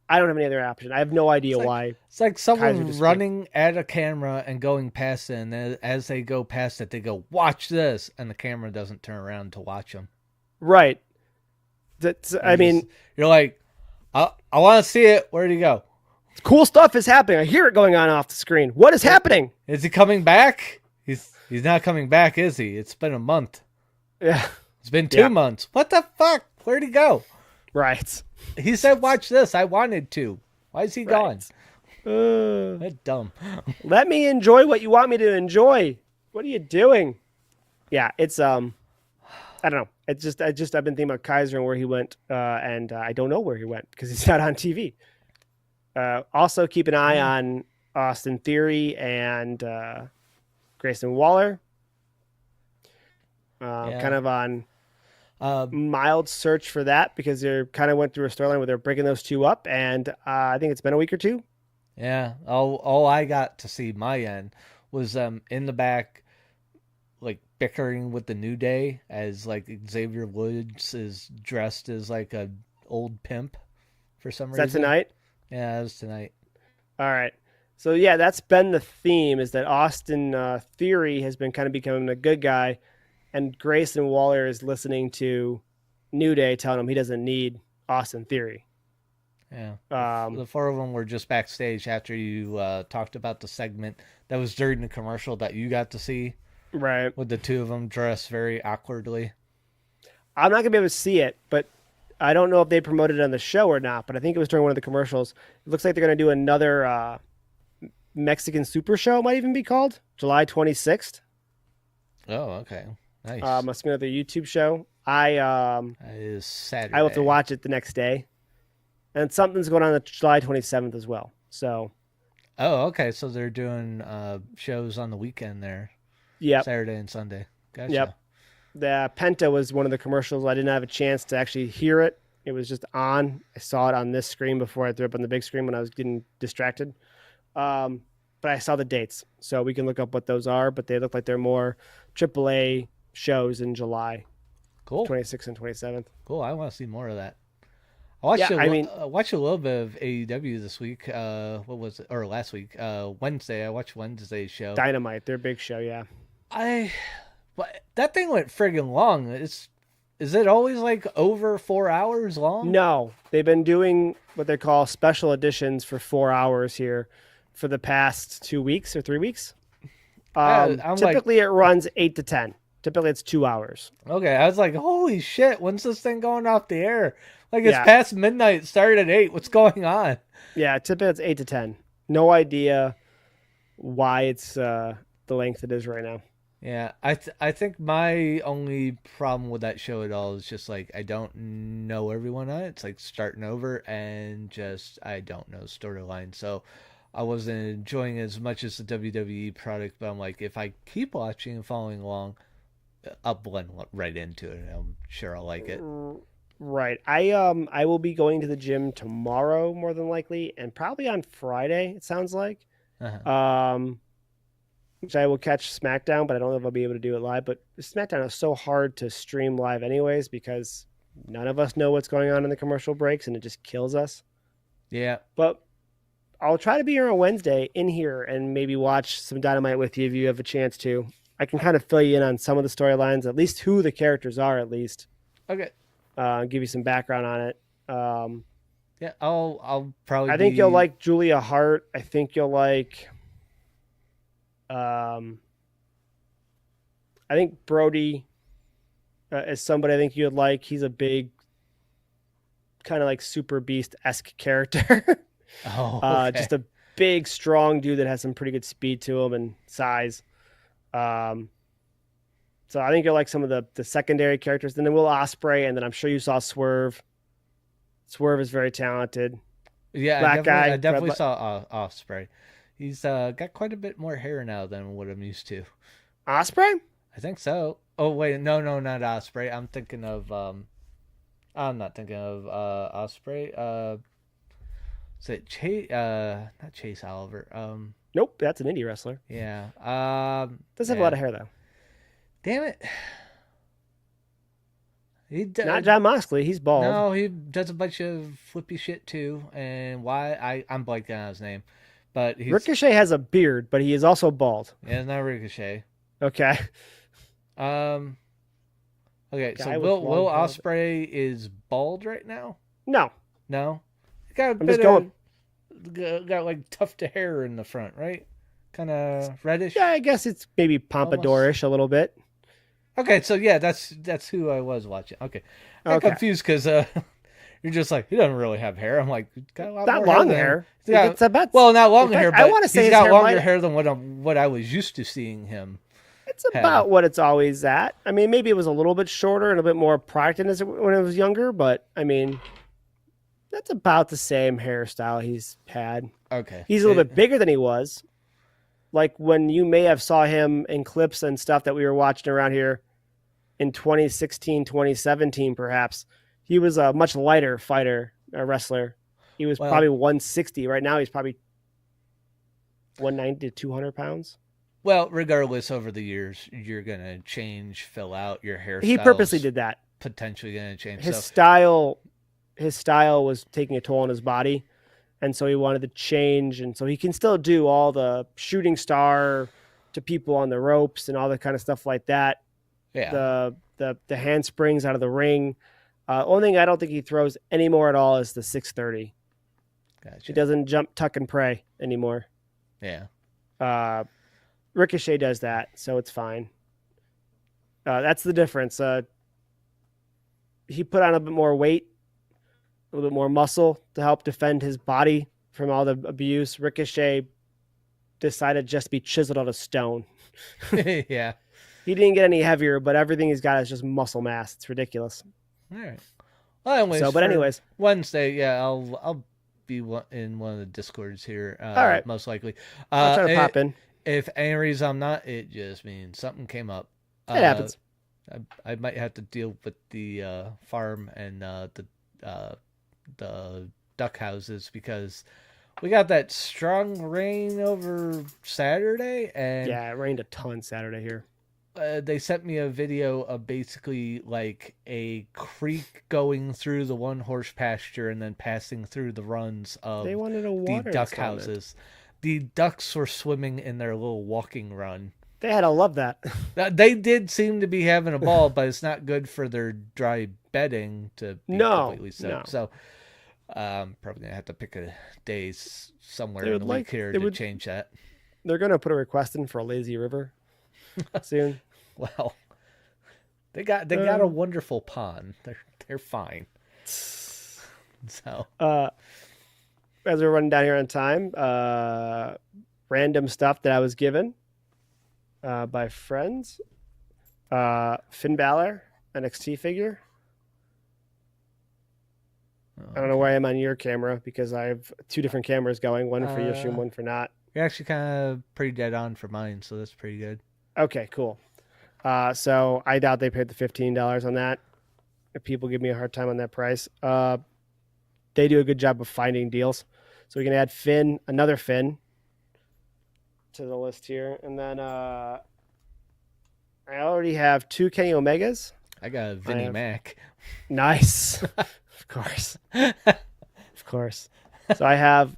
I don't have any other option. I have no idea why. It's like Kaiser someone just running at a camera and going past it, and as they go past it, they go, "Watch this," and the camera doesn't turn around to watch them. Right. I mean, you're like, I want to see it. Where'd he go? Cool stuff is happening. I hear it going on off the screen. What is happening? Is he coming back? He's not coming back, is he? It's been a month. Yeah. It's been 2 months. What the fuck? Where'd he go? Right. He said, "Watch this." I wanted to. Why is he gone? That's dumb. Let me enjoy what you want me to enjoy. What are you doing? Yeah, it's I don't know. It's just I've been thinking about Kaiser and where he went, and I don't know where he went because he's not on TV. Also, keep an eye on Austin Theory and Grayson Waller. Kind of on mild search for that because they kind of went through a storyline where they're breaking those two up, and I think it's been a week or two. Yeah. All I got to see my end was in the back, like bickering with the New Day as like Xavier Woods is dressed as like a old pimp for some reason. Is that tonight? Yeah, it was tonight. All right. So yeah, that's been the theme, is that Austin Theory has been kind of becoming a good guy, and Grayson Waller is listening to New Day telling him he doesn't need Austin Theory. Yeah. The four of them were just backstage after you talked about the segment that was during the commercial that you got to see. Right. With the two of them dressed very awkwardly. I'm not going to be able to see it, but I don't know if they promoted it on the show or not, but I think it was during one of the commercials. It looks like they're going to do another Mexican Super Show, might even be called, July 26th. Oh, okay. Nice. Must be another YouTube show. That is Saturday. I will have to watch it the next day. And something's going on July 27th as well. So. Oh, okay. So they're doing shows on the weekend there. Yep. Saturday and Sunday. Gotcha. Yep. The Penta was one of the commercials. I didn't have a chance to actually hear it. It was just on. I saw it on this screen before I threw it up on the big screen when I was getting distracted. But I saw the dates, so we can look up what those are. But they look like they're more AAA shows in July. Cool. 26th and 27th. Cool. I want to see more of that. I watched a little bit of AEW this week. What was it? Or last week? Wednesday. I watched Wednesday's show. Dynamite, their big show. Yeah. But that thing went friggin' long. Is it always like over 4 hours long? No, they've been doing what they call special editions for 4 hours here for the past 2 weeks or 3 weeks. Typically, it runs 8 to 10. Typically, it's 2 hours. Okay, I was like, holy shit, when's this thing going off the air? Like, it's past midnight, it started at 8. What's going on? Yeah, typically it's 8 to 10. No idea why it's the length it is right now. Yeah, I think my only problem with that show at all is just like I don't know everyone on it. It's like starting over and just I don't know storyline. So I wasn't enjoying it as much as the WWE product, but I'm like, if I keep watching and following along, I'll blend right into it and I'm sure I'll like it. Right. I will be going to the gym tomorrow more than likely, and probably on Friday, it sounds like. Which I will catch SmackDown, but I don't know if I'll be able to do it live. But SmackDown is so hard to stream live anyways because none of us know what's going on in the commercial breaks, and it just kills us. Yeah. But I'll try to be here on Wednesday in here and maybe watch some Dynamite with you if you have a chance to. I can kind of fill you in on some of the storylines, at least who the characters are, at least. Okay. Give you some background on it. Yeah, I'll probably. I think you'll like Julia Hart. I think you'll like. I think Brody is somebody I think you'd like. He's a big, kind of like Super Beast-esque character. Okay. Just a big, strong dude that has some pretty good speed to him and size. So I think you'll like some of the secondary characters. And then Will Ospreay, and then I'm sure you saw Swerve. Swerve is very talented. Yeah, Black I definitely saw Ospreay. He's got quite a bit more hair now than what I'm used to. Ospreay? I think so. Oh wait, no, not Ospreay. I'm thinking of I'm not thinking of Ospreay. Is it Chase? Not Chase Oliver. Nope, that's an indie wrestler. Yeah. Does have a lot of hair though. Damn it. Not John Moxley. He's bald. No, he does a bunch of flippy shit too. And I'm blanking on his name, but Ricochet has a beard, but he is also bald. Yeah, it's not Ricochet. Okay. Okay, so Will Ospreay is bald right now? No. He got a bit of got like tufted hair in the front, right? Kind of reddish. Yeah, I guess it's maybe pompadourish a little bit. Okay, so yeah, that's who I was watching. Okay, I'm confused because you're just like, he doesn't really have hair. I'm like, got a lot not long hair. Yeah, well, not long hair, but I want to say he's got longer hair than what I was used to seeing him. It's about what it's always at. I mean, maybe it was a little bit shorter and a bit more product when it was younger, but I mean, that's about the same hairstyle he's had. Okay, he's a little bit bigger than he was. Like when you may have saw him in clips and stuff that we were watching around here in 2016, 2017, perhaps, he was a much lighter wrestler. He was probably 160. Right now, he's probably 190 to 200 pounds. Well, regardless, over the years, you're going to change, fill out your hairstyle. He purposely did that. Potentially going to change. His style was taking a toll on his body. And so he wanted to change. And so he can still do all the shooting star to people on the ropes and all that kind of stuff like that. Yeah. The handsprings out of the ring. Only thing I don't think he throws anymore at all is the 630. Gotcha. He doesn't jump, tuck, and pray anymore. Yeah. Ricochet does that, so it's fine. That's the difference. He put on a bit more weight, a little bit more muscle to help defend his body from all the abuse. Ricochet decided just to be chiseled out of stone. Yeah. He didn't get any heavier, but everything he's got is just muscle mass. It's ridiculous. All right. Well, anyways, Wednesday, yeah, I'll be in one of the Discords here. All right. Most likely. I'll try to pop in. If any reason I'm not, it just means something came up. It happens. I might have to deal with the farm and the duck houses because we got that strong rain over Saturday, and yeah, it rained a ton Saturday here. They sent me a video of basically like a creek going through the one horse pasture and then passing through the runs of the duck houses. The ducks were swimming in their little walking run. They had to love that. They did seem to be having a ball, but it's not good for their dry bedding to be completely soaked. No. So probably going to have to pick a day somewhere in the week here to change that. They're going to put a request in for a lazy river soon. Well, they got a wonderful pond. They're fine. So as we're running down here on time, random stuff that I was given by friends. Finn Balor, NXT figure. I don't know where I am on your camera because I have two different cameras going, one for Yoshi and one for not. You're actually kind of pretty dead on for mine, so that's pretty good. Okay, cool. So I doubt they paid the $15 on that. If people give me a hard time on that price. They do a good job of finding deals. So we can add another Finn to the list here. And then I already have 2 Kenny Omegas. I got a Vinnie Mac. Nice. Of course. Of course. So I have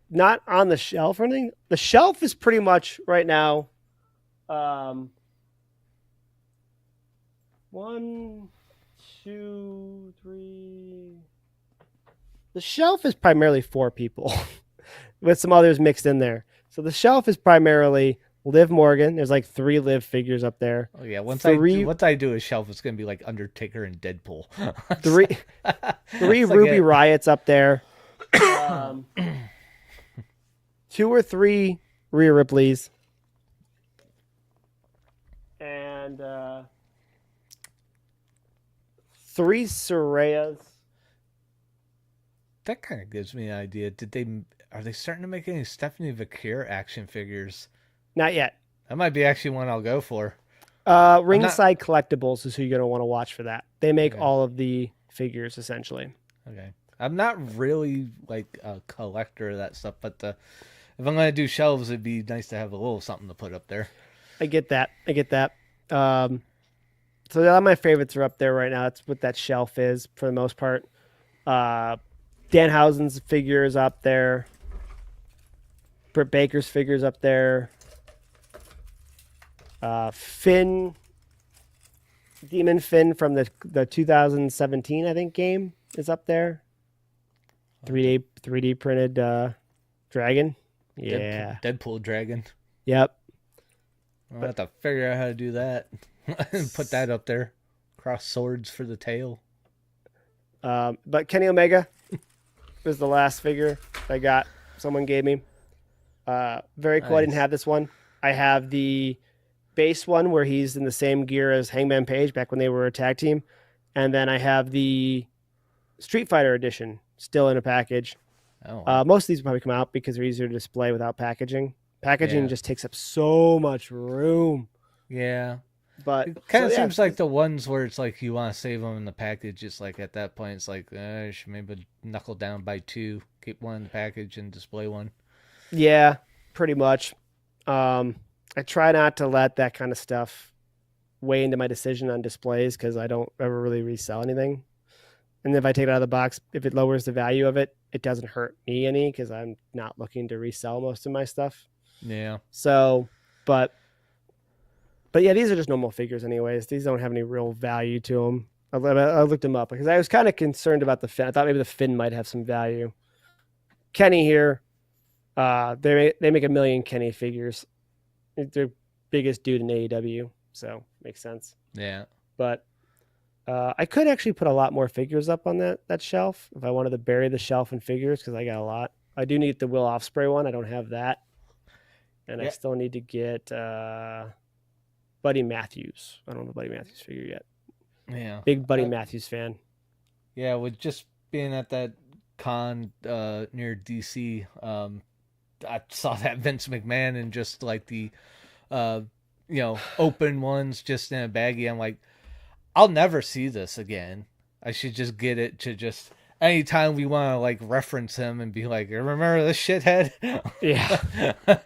not on the shelf or anything. The shelf is pretty much right now 1, 2, 3. The shelf is primarily 4 people with some others mixed in there. So the shelf is primarily Liv Morgan. There's like 3 Liv figures up there. Oh yeah, once I do a shelf, it's gonna be like Undertaker and Deadpool. 3 Ruby Riots up there. 2 or 3 Rhea Ripleys. And 3 Sarayas. That kind of gives me an idea. Are they starting to make any Stephanie Vaquer action figures? Not yet. That might be actually one I'll go for. Ringside Collectibles is who you're going to want to watch for that. They make all of the figures essentially. Okay. I'm not really like a collector of that stuff, but if I'm gonna do shelves, it'd be nice to have a little something to put up there. I get that. So a lot of my favorites are up there right now. That's what that shelf is for the most part. Uh, Danhausen's figure is up there. Britt Baker's figures up there. Finn, Demon Finn from the 2017 I think game is up there. 3D printed dragon. Yeah. Deadpool dragon. Yep. I'll have to figure out how to do that and put that up there. Cross swords for the tail. But Kenny Omega was the last figure I got. Someone gave me. Very cool. Nice. I didn't have this one. I have the base one where he's in the same gear as Hangman Page back when they were a tag team. And then I have the Street Fighter edition still in a package. Oh. Most of these will probably come out because they're easier to display without packaging. Packaging just takes up so much room. Yeah. But it kind of seems like the ones where it's like you want to save them in the package. It's like at that point, it's like you should maybe knuckle down by 2, keep one in the package and display one. Yeah, pretty much. I try not to let that kind of stuff weigh into my decision on displays because I don't ever really resell anything. And if I take it out of the box, if it lowers the value of it, it doesn't hurt me any because I'm not looking to resell most of my stuff. Yeah. So, but yeah, these are just normal figures anyways. These don't have any real value to them. I looked them up because I was kind of concerned about the fin. I thought maybe the fin might have some value. Kenny here, they make 1 million Kenny figures. They're biggest dude in AEW, so makes sense. Yeah. But I could actually put a lot more figures up on that shelf if I wanted to bury the shelf in figures because I got a lot. I do need the Will Ospreay one. I don't have that. And I still need to get Buddy Matthews. I don't have a Buddy Matthews figure yet. Yeah. Big Buddy Matthews fan. Yeah, with just being at that con near DC, I saw that Vince McMahon and just like the open ones just in a baggie. I'm like, I'll never see this again. I should just get it to just anytime we want to like reference him and be like, remember this shithead? Yeah.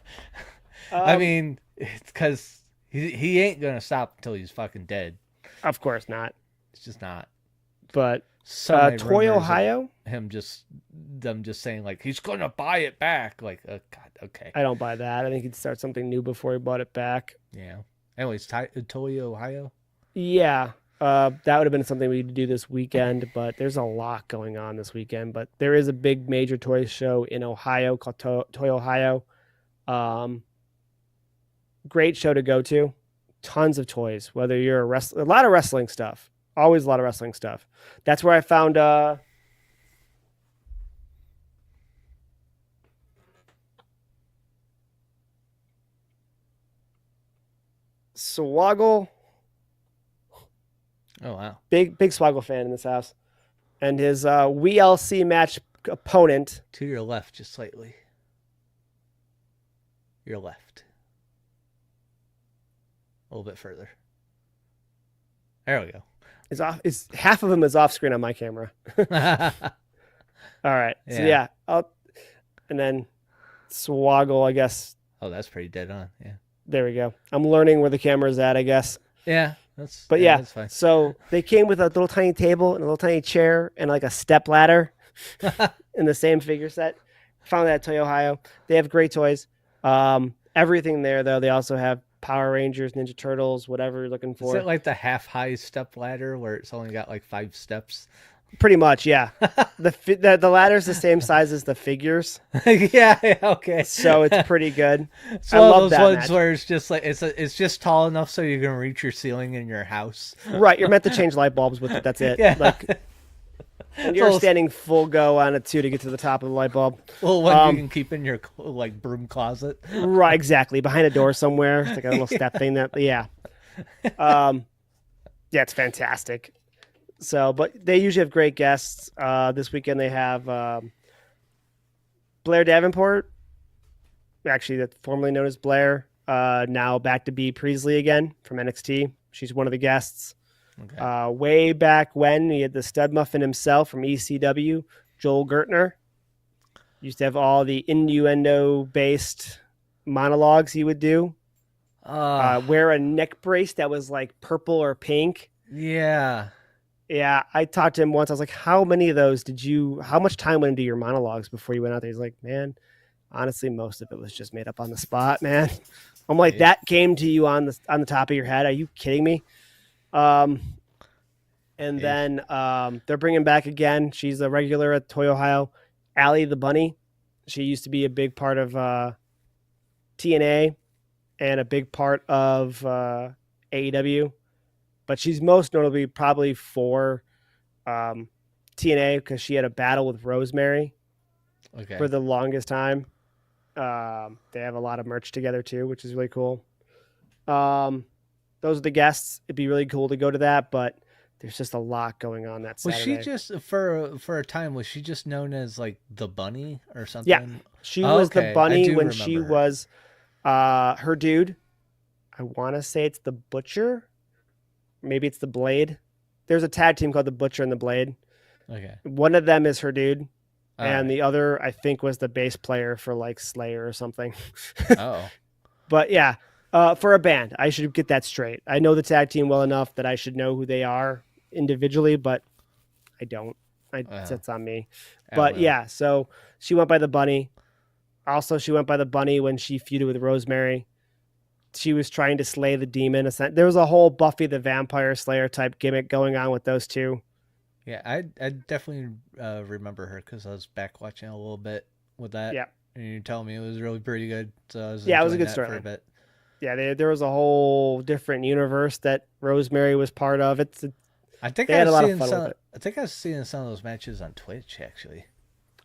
I mean, it's because he ain't gonna stop until he's fucking dead. Of course not. It's just not. But Toy Ohio, them just saying like he's gonna buy it back. Like, oh God, okay. I don't buy that. I think he'd start something new before he bought it back. Yeah. Anyways, Toy Ohio. Yeah. That would have been something we need to do this weekend, but there's a lot going on this weekend. But there is a big major toy show in Ohio called Toy Ohio. Great show to go to. Tons of toys. Whether you're a lot of wrestling stuff. Always a lot of wrestling stuff. That's where I found Swoggle. Oh wow. Big Swoggle fan in this house. And his WLC match opponent. To your left, just slightly. Your left. A little bit further. There we go. Is half of him is off screen on my camera. All right. So yeah, and then Swoggle, I guess. Oh, that's pretty dead on. Yeah. There we go. I'm learning where the camera's at, I guess. Yeah. That's fine. So they came with a little tiny table and a little tiny chair and like a step ladder in the same figure set. Found that at Toy Ohio. They have great toys. Everything there though. They also have Power Rangers, Ninja Turtles, whatever you're looking for. Is it like the half-high step ladder where it's only got like 5 steps? Pretty much, yeah. The ladder's the same size as the figures. Yeah, okay. So it's pretty good. So I love those ones match. Where it's just like it's just tall enough so you can reach your ceiling in your house. Right, you're meant to change light bulbs with it. That's it. Yeah. Like, and you're standing full go on it too to get to the top of the light bulb. Well, one you can keep in your like broom closet. Right, exactly. Behind a door somewhere. It's like a little step thing that yeah. Yeah, it's fantastic. So, but they usually have great guests. This weekend they have Blair Davenport, actually that's formerly known as Blair, now back to be Priestley again from NXT. She's one of the guests. Okay. Way back when he had the stud muffin himself from ECW, Joel Gertner. Used to have all the innuendo-based monologues he would do. Wear a neck brace that was like purple or pink. Yeah. Yeah, I talked to him once. I was like, how many of those how much time went into your monologues before you went out there? He's like, man, honestly, most of it was just made up on the spot, man. I'm like, that came to you on the top of your head. Are you kidding me? And then they're bringing back again. She's a regular at Toy Ohio. Allie the Bunny. She used to be a big part of TNA and a big part of AEW. But she's most notably probably for TNA because she had a battle with Rosemary for the longest time. They have a lot of merch together too, which is really cool. Those are the guests. It'd be really cool to go to that, but there's just a lot going on that Saturday. Was she just for a time? Was she just known as like the Bunny or something? Yeah, she was the Bunny when she was her dude. I want to say it's the Butcher. Maybe it's the Blade. There's a tag team called the Butcher and the Blade. Okay. One of them is her dude. And the other, I think, was the bass player for like Slayer or something. Oh. But yeah, for a band, I should get that straight. I know the tag team well enough that I should know who they are individually, but I don't. That's on me. But yeah, so she went by the Bunny. Also, she went by the Bunny when she feuded with Rosemary. She was trying to slay the demon. There was a whole Buffy the Vampire Slayer type gimmick going on with those two. Yeah, I definitely remember her because I was back watching a little bit with that. Yeah, and you're telling me it was really pretty good. So I was it was a good story. For a bit. Yeah, there was a whole different universe that Rosemary was part of. I think I had a lot of fun with it. I think I was seeing some of those matches on Twitch actually.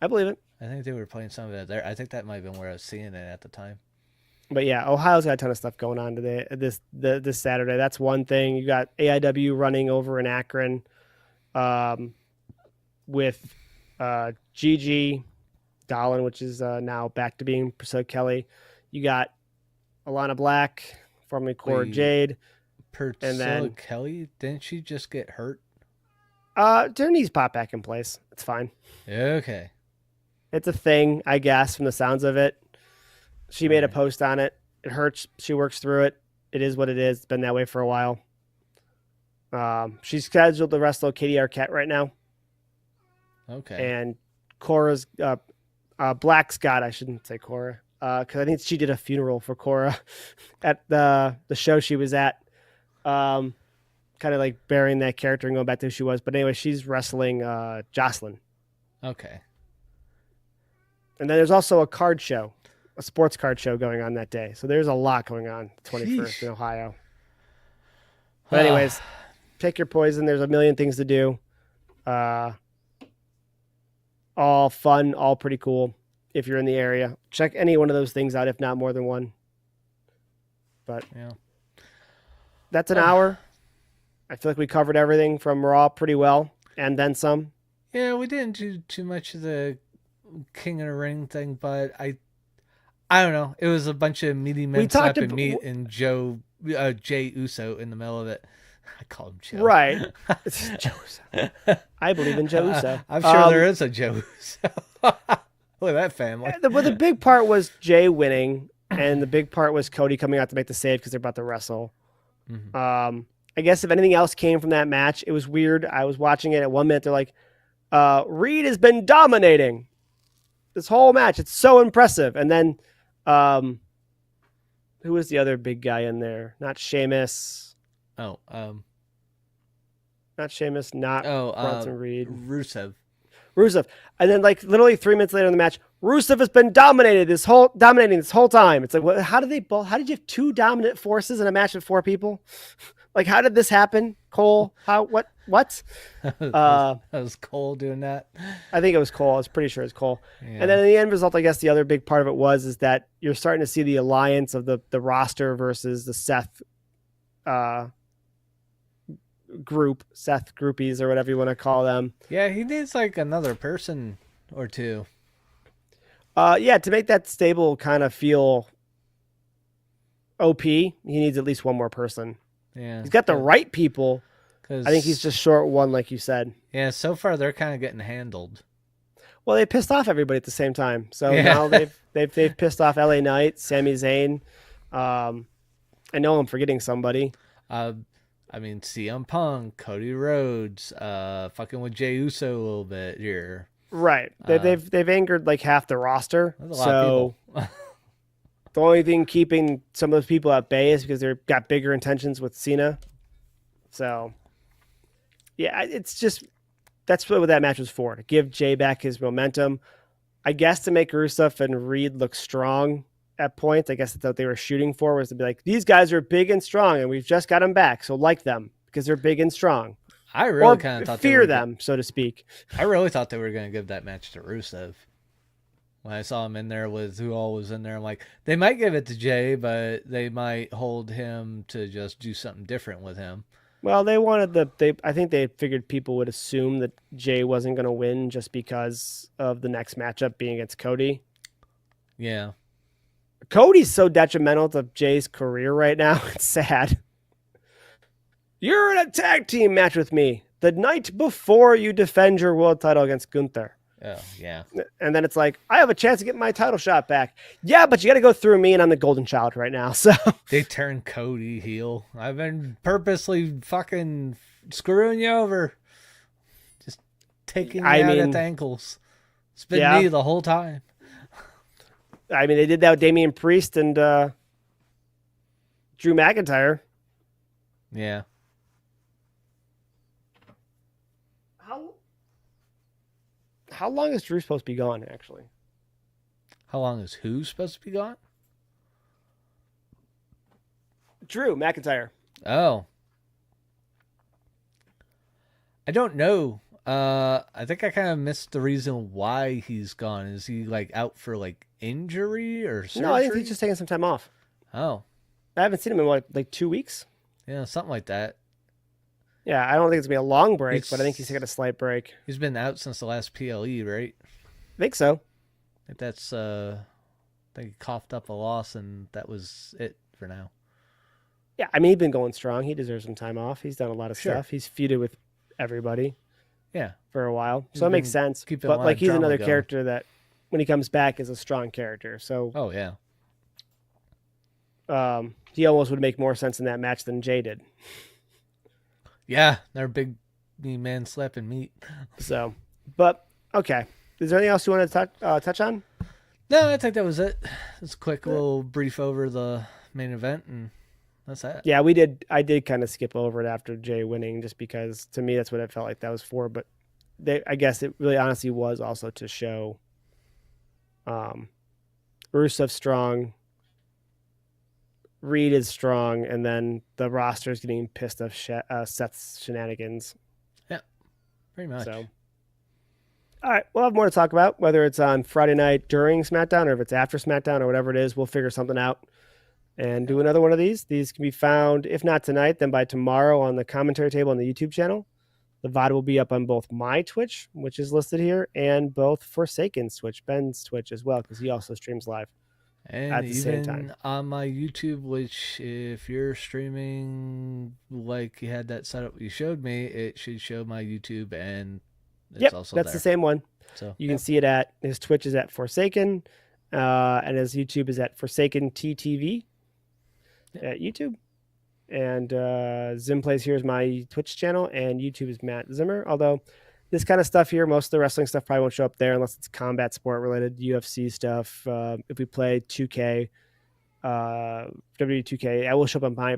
I believe it. I think they were playing some of it there. I think that might have been where I was seeing it at the time. But yeah, Ohio's got a ton of stuff going on today. This Saturday. That's one thing. You got AIW running over in Akron, with Gigi Dolan, which is now back to being Priscilla Kelly. You got Alana Black, formerly Cora Jade, and then Kelly. Didn't she just get hurt? Her knees pop back in place. It's fine. Okay. It's a thing, I guess, from the sounds of it. She made a post on it. It hurts. She works through it. It is what it is. It's been that way for a while. She's scheduled to wrestle Katie Arquette right now. Okay. And Cora's Black Scott. I shouldn't say Cora because I think she did a funeral for Cora at the show she was at. Kind of like burying that character and going back to who she was. But anyway, she's wrestling Jocelyn. Okay. And then there's also a sports card show going on that day. So there's a lot going on 21st in Ohio. But anyways, pick your poison. There's a million things to do. All fun, all pretty cool. If you're in the area, check any one of those things out, if not more than one. But yeah, that's an hour. I feel like we covered everything from Raw pretty well, and then some. Yeah, we didn't do too much of the King of the Ring thing, but I don't know. It was a bunch of meaty men slapping meat and Jay Uso in the middle of it. I call him Joe. Right. It's Joe Uso. I believe in Joe Uso. I'm sure there is a Joe Uso. Look at that family. Well, the big part was Jay winning, and the big part was Cody coming out to make the save because they're about to wrestle. Mm-hmm. I guess if anything else came from that match, it was weird. I was watching it at 1 minute. They're like, Reed has been dominating this whole match. It's so impressive. And then who was the other big guy in there? Not Sheamus. Not Sheamus, not Bronson Reed. Rusev. And then like literally 3 minutes later in the match, Rusev has been dominating this whole time. It's like, how did you have two dominant forces in a match with four people? Like, how did this happen? Cole? What? That was Cole doing that. I think it was Cole. I was pretty sure it's Cole. Yeah. And then the end result, I guess the other big part of it is that you're starting to see the alliance of the roster versus the Seth groupies or whatever you want to call them. Yeah, he needs like another person or two. To make that stable kind of feel OP, he needs at least one more person. Yeah, he's got the right people. I think he's just short one, like you said. Yeah, so far they're kind of getting handled. Well, they pissed off everybody at the same time. So Yeah. now they've pissed off LA Knight, Sami Zayn. I know I'm forgetting somebody. uh, I mean, CM Punk, Cody Rhodes, fucking with Jey Uso a little bit here. Right. They've angered like half the roster. There's a lot of So people. the only thing keeping some of those people at bay is because they've got bigger intentions with Cena. So yeah, it's just that's what that match was for, to give Jay back his momentum. I guess to make Rusev and Reed look strong at points. I guess that's what they were shooting for, was to be like, these guys are big and strong and we've just got them back. So like them because they're big and strong. I really kind of thought fear them, so to speak. I really thought they were going to give that match to Rusev. When I saw him in there with who all was in there, I'm like, they might give it to Jay, but they might hold him to just do something different with him. Well, I think they figured people would assume that Jay wasn't going to win just because of the next matchup being against Cody. Yeah. Cody's so detrimental to Jay's career right now. It's sad. You're in a tag team match with me the night before you defend your world title against Gunther. Oh, yeah. And then it's like, I have a chance to get my title shot back. Yeah, but you got to go through me, and I'm the golden child right now. So they turned Cody heel. I've been purposely fucking screwing you over. Just taking you out at the ankles. It's been me the whole time. I mean, they did that with Damian Priest and Drew McIntyre. Yeah. How long is Drew supposed to be gone, actually? How long is who supposed to be gone? Drew McIntyre. Oh. I don't know. I think I kind of missed the reason why he's gone. Is he like out for like injury or surgery? No, I think he's just taking some time off. Oh. I haven't seen him in like 2 weeks. Yeah, something like that. Yeah, I don't think it's going to be a long break, but I think he's taking a slight break. He's been out since the last PLE, right? I think so. I think that's, I think he coughed up a loss and that was it for now. Yeah, I mean, he's been going strong. He deserves some time off. He's done a lot of stuff. He's feuded with everybody. Yeah. For a while. So it makes sense. But like he's another character that when he comes back is a strong character. So oh yeah. He almost would make more sense in that match than Jay did. Yeah, they're big man slapping meat. So, but okay. Is there anything else you want to touch on? No, I think that was it. Just a quick little brief over the main event, and that's that. Yeah, I did kind of skip over it after Jay winning, just because to me that's what it felt like that was for. But I guess it really honestly was also to show Rusev strong, Reed is strong, and then the roster is getting pissed off Seth's shenanigans. Yeah, pretty much. So, all right, we'll have more to talk about, whether it's on Friday night during SmackDown or if it's after SmackDown or whatever it is. We'll figure something out and do another one of these. These can be found, if not tonight, then by tomorrow on the commentary table on the YouTube channel. The VOD will be up on both my Twitch, which is listed here, and both Forsaken's Twitch, Ben's Twitch as well, because he also streams live. And at the same time. even on my YouTube, which if you're streaming like you had that setup you showed me, it should show my YouTube and it's also that's there. the same one. So you can see it at his Twitch is at Forsaken, and his YouTube is at Forsaken TTV at YouTube. And Zim Plays here is my Twitch channel, and YouTube is Matt Zimmer. Although this kind of stuff here, most of the wrestling stuff probably won't show up there unless it's combat sport related, UFC stuff. If we play 2K, WWE2K, I will show up on my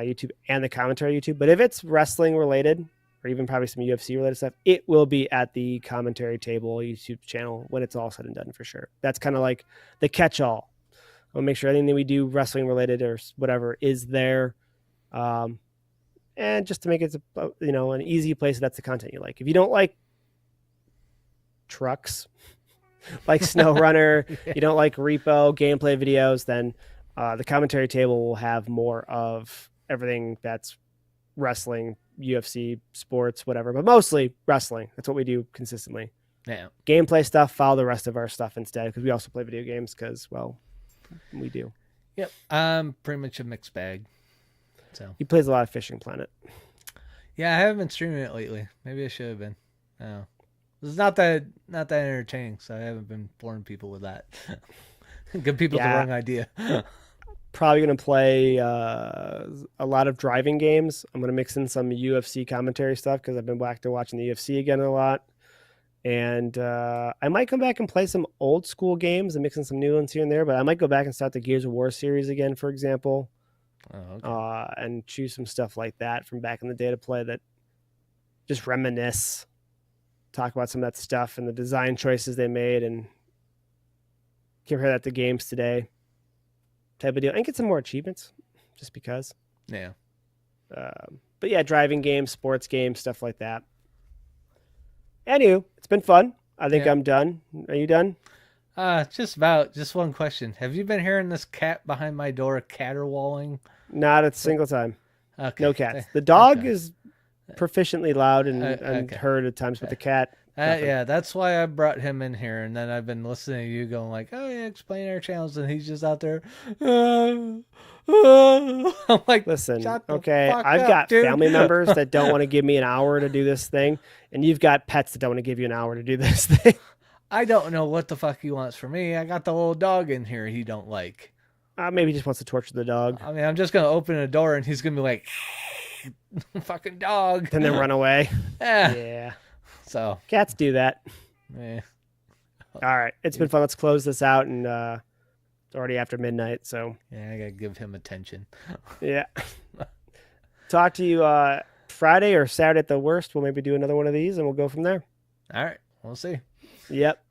YouTube and the commentary YouTube. But if it's wrestling related, or even probably some UFC related stuff, it will be at the commentary table YouTube channel when it's all said and done for sure. That's kind of like the catch-all. I'll make sure anything that we do wrestling related or whatever is there. And just to make it, an easy place, that's the content you like. If you don't like trucks, like SnowRunner, you don't like repo gameplay videos, then the commentary table will have more of everything that's wrestling, UFC, sports, whatever, but mostly wrestling. That's what we do consistently. Yeah. Gameplay stuff, follow the rest of our stuff instead, because we also play video games because, well, we do. Yep. I'm pretty much a mixed bag. So He plays a lot of Fishing Planet. yeah, I haven't been streaming it lately. Maybe I should have been. Oh. It's not that entertaining, so I haven't been boring people with that. Give people the wrong idea. Probably going to play a lot of driving games. I'm going to mix in some UFC commentary stuff because I've been back to watching the UFC again a lot. And I might come back and play some old school games and mix in some new ones here and there. But I might go back and start the Gears of War series again, for example. Oh, okay. And choose some stuff like that from back in the day to play that just reminisce, talk about some of that stuff and the design choices they made and compare that to games today type of deal, and get some more achievements just because. Yeah. But yeah, driving games, sports games, stuff like that. Anywho, it's been fun. I think I'm done. Are you done? Just one question. Have you been hearing this cat behind my door caterwauling? Not a single time. Okay. No cats. The dog is proficiently loud and heard at times, but the cat. Yeah, that's why I brought him in here, and then I've been listening to you going like, "Oh yeah, explain our channels," and he's just out there. I'm like, listen, I've got family members that don't want to give me an hour to do this thing, and you've got pets that don't want to give you an hour to do this thing. I don't know what the fuck he wants from me. I got the little dog in here he don't like. Maybe he just wants to torture the dog. I mean, I'm just gonna open a door and he's gonna be like, "Fucking dog," and then run away. Yeah. So cats do that. Yeah. All right, it's been fun. Let's close this out, and it's already after midnight, so yeah, I gotta give him attention. Yeah. Talk to you Friday or Saturday at the worst. We'll maybe do another one of these, and we'll go from there. All right, we'll see. Yep.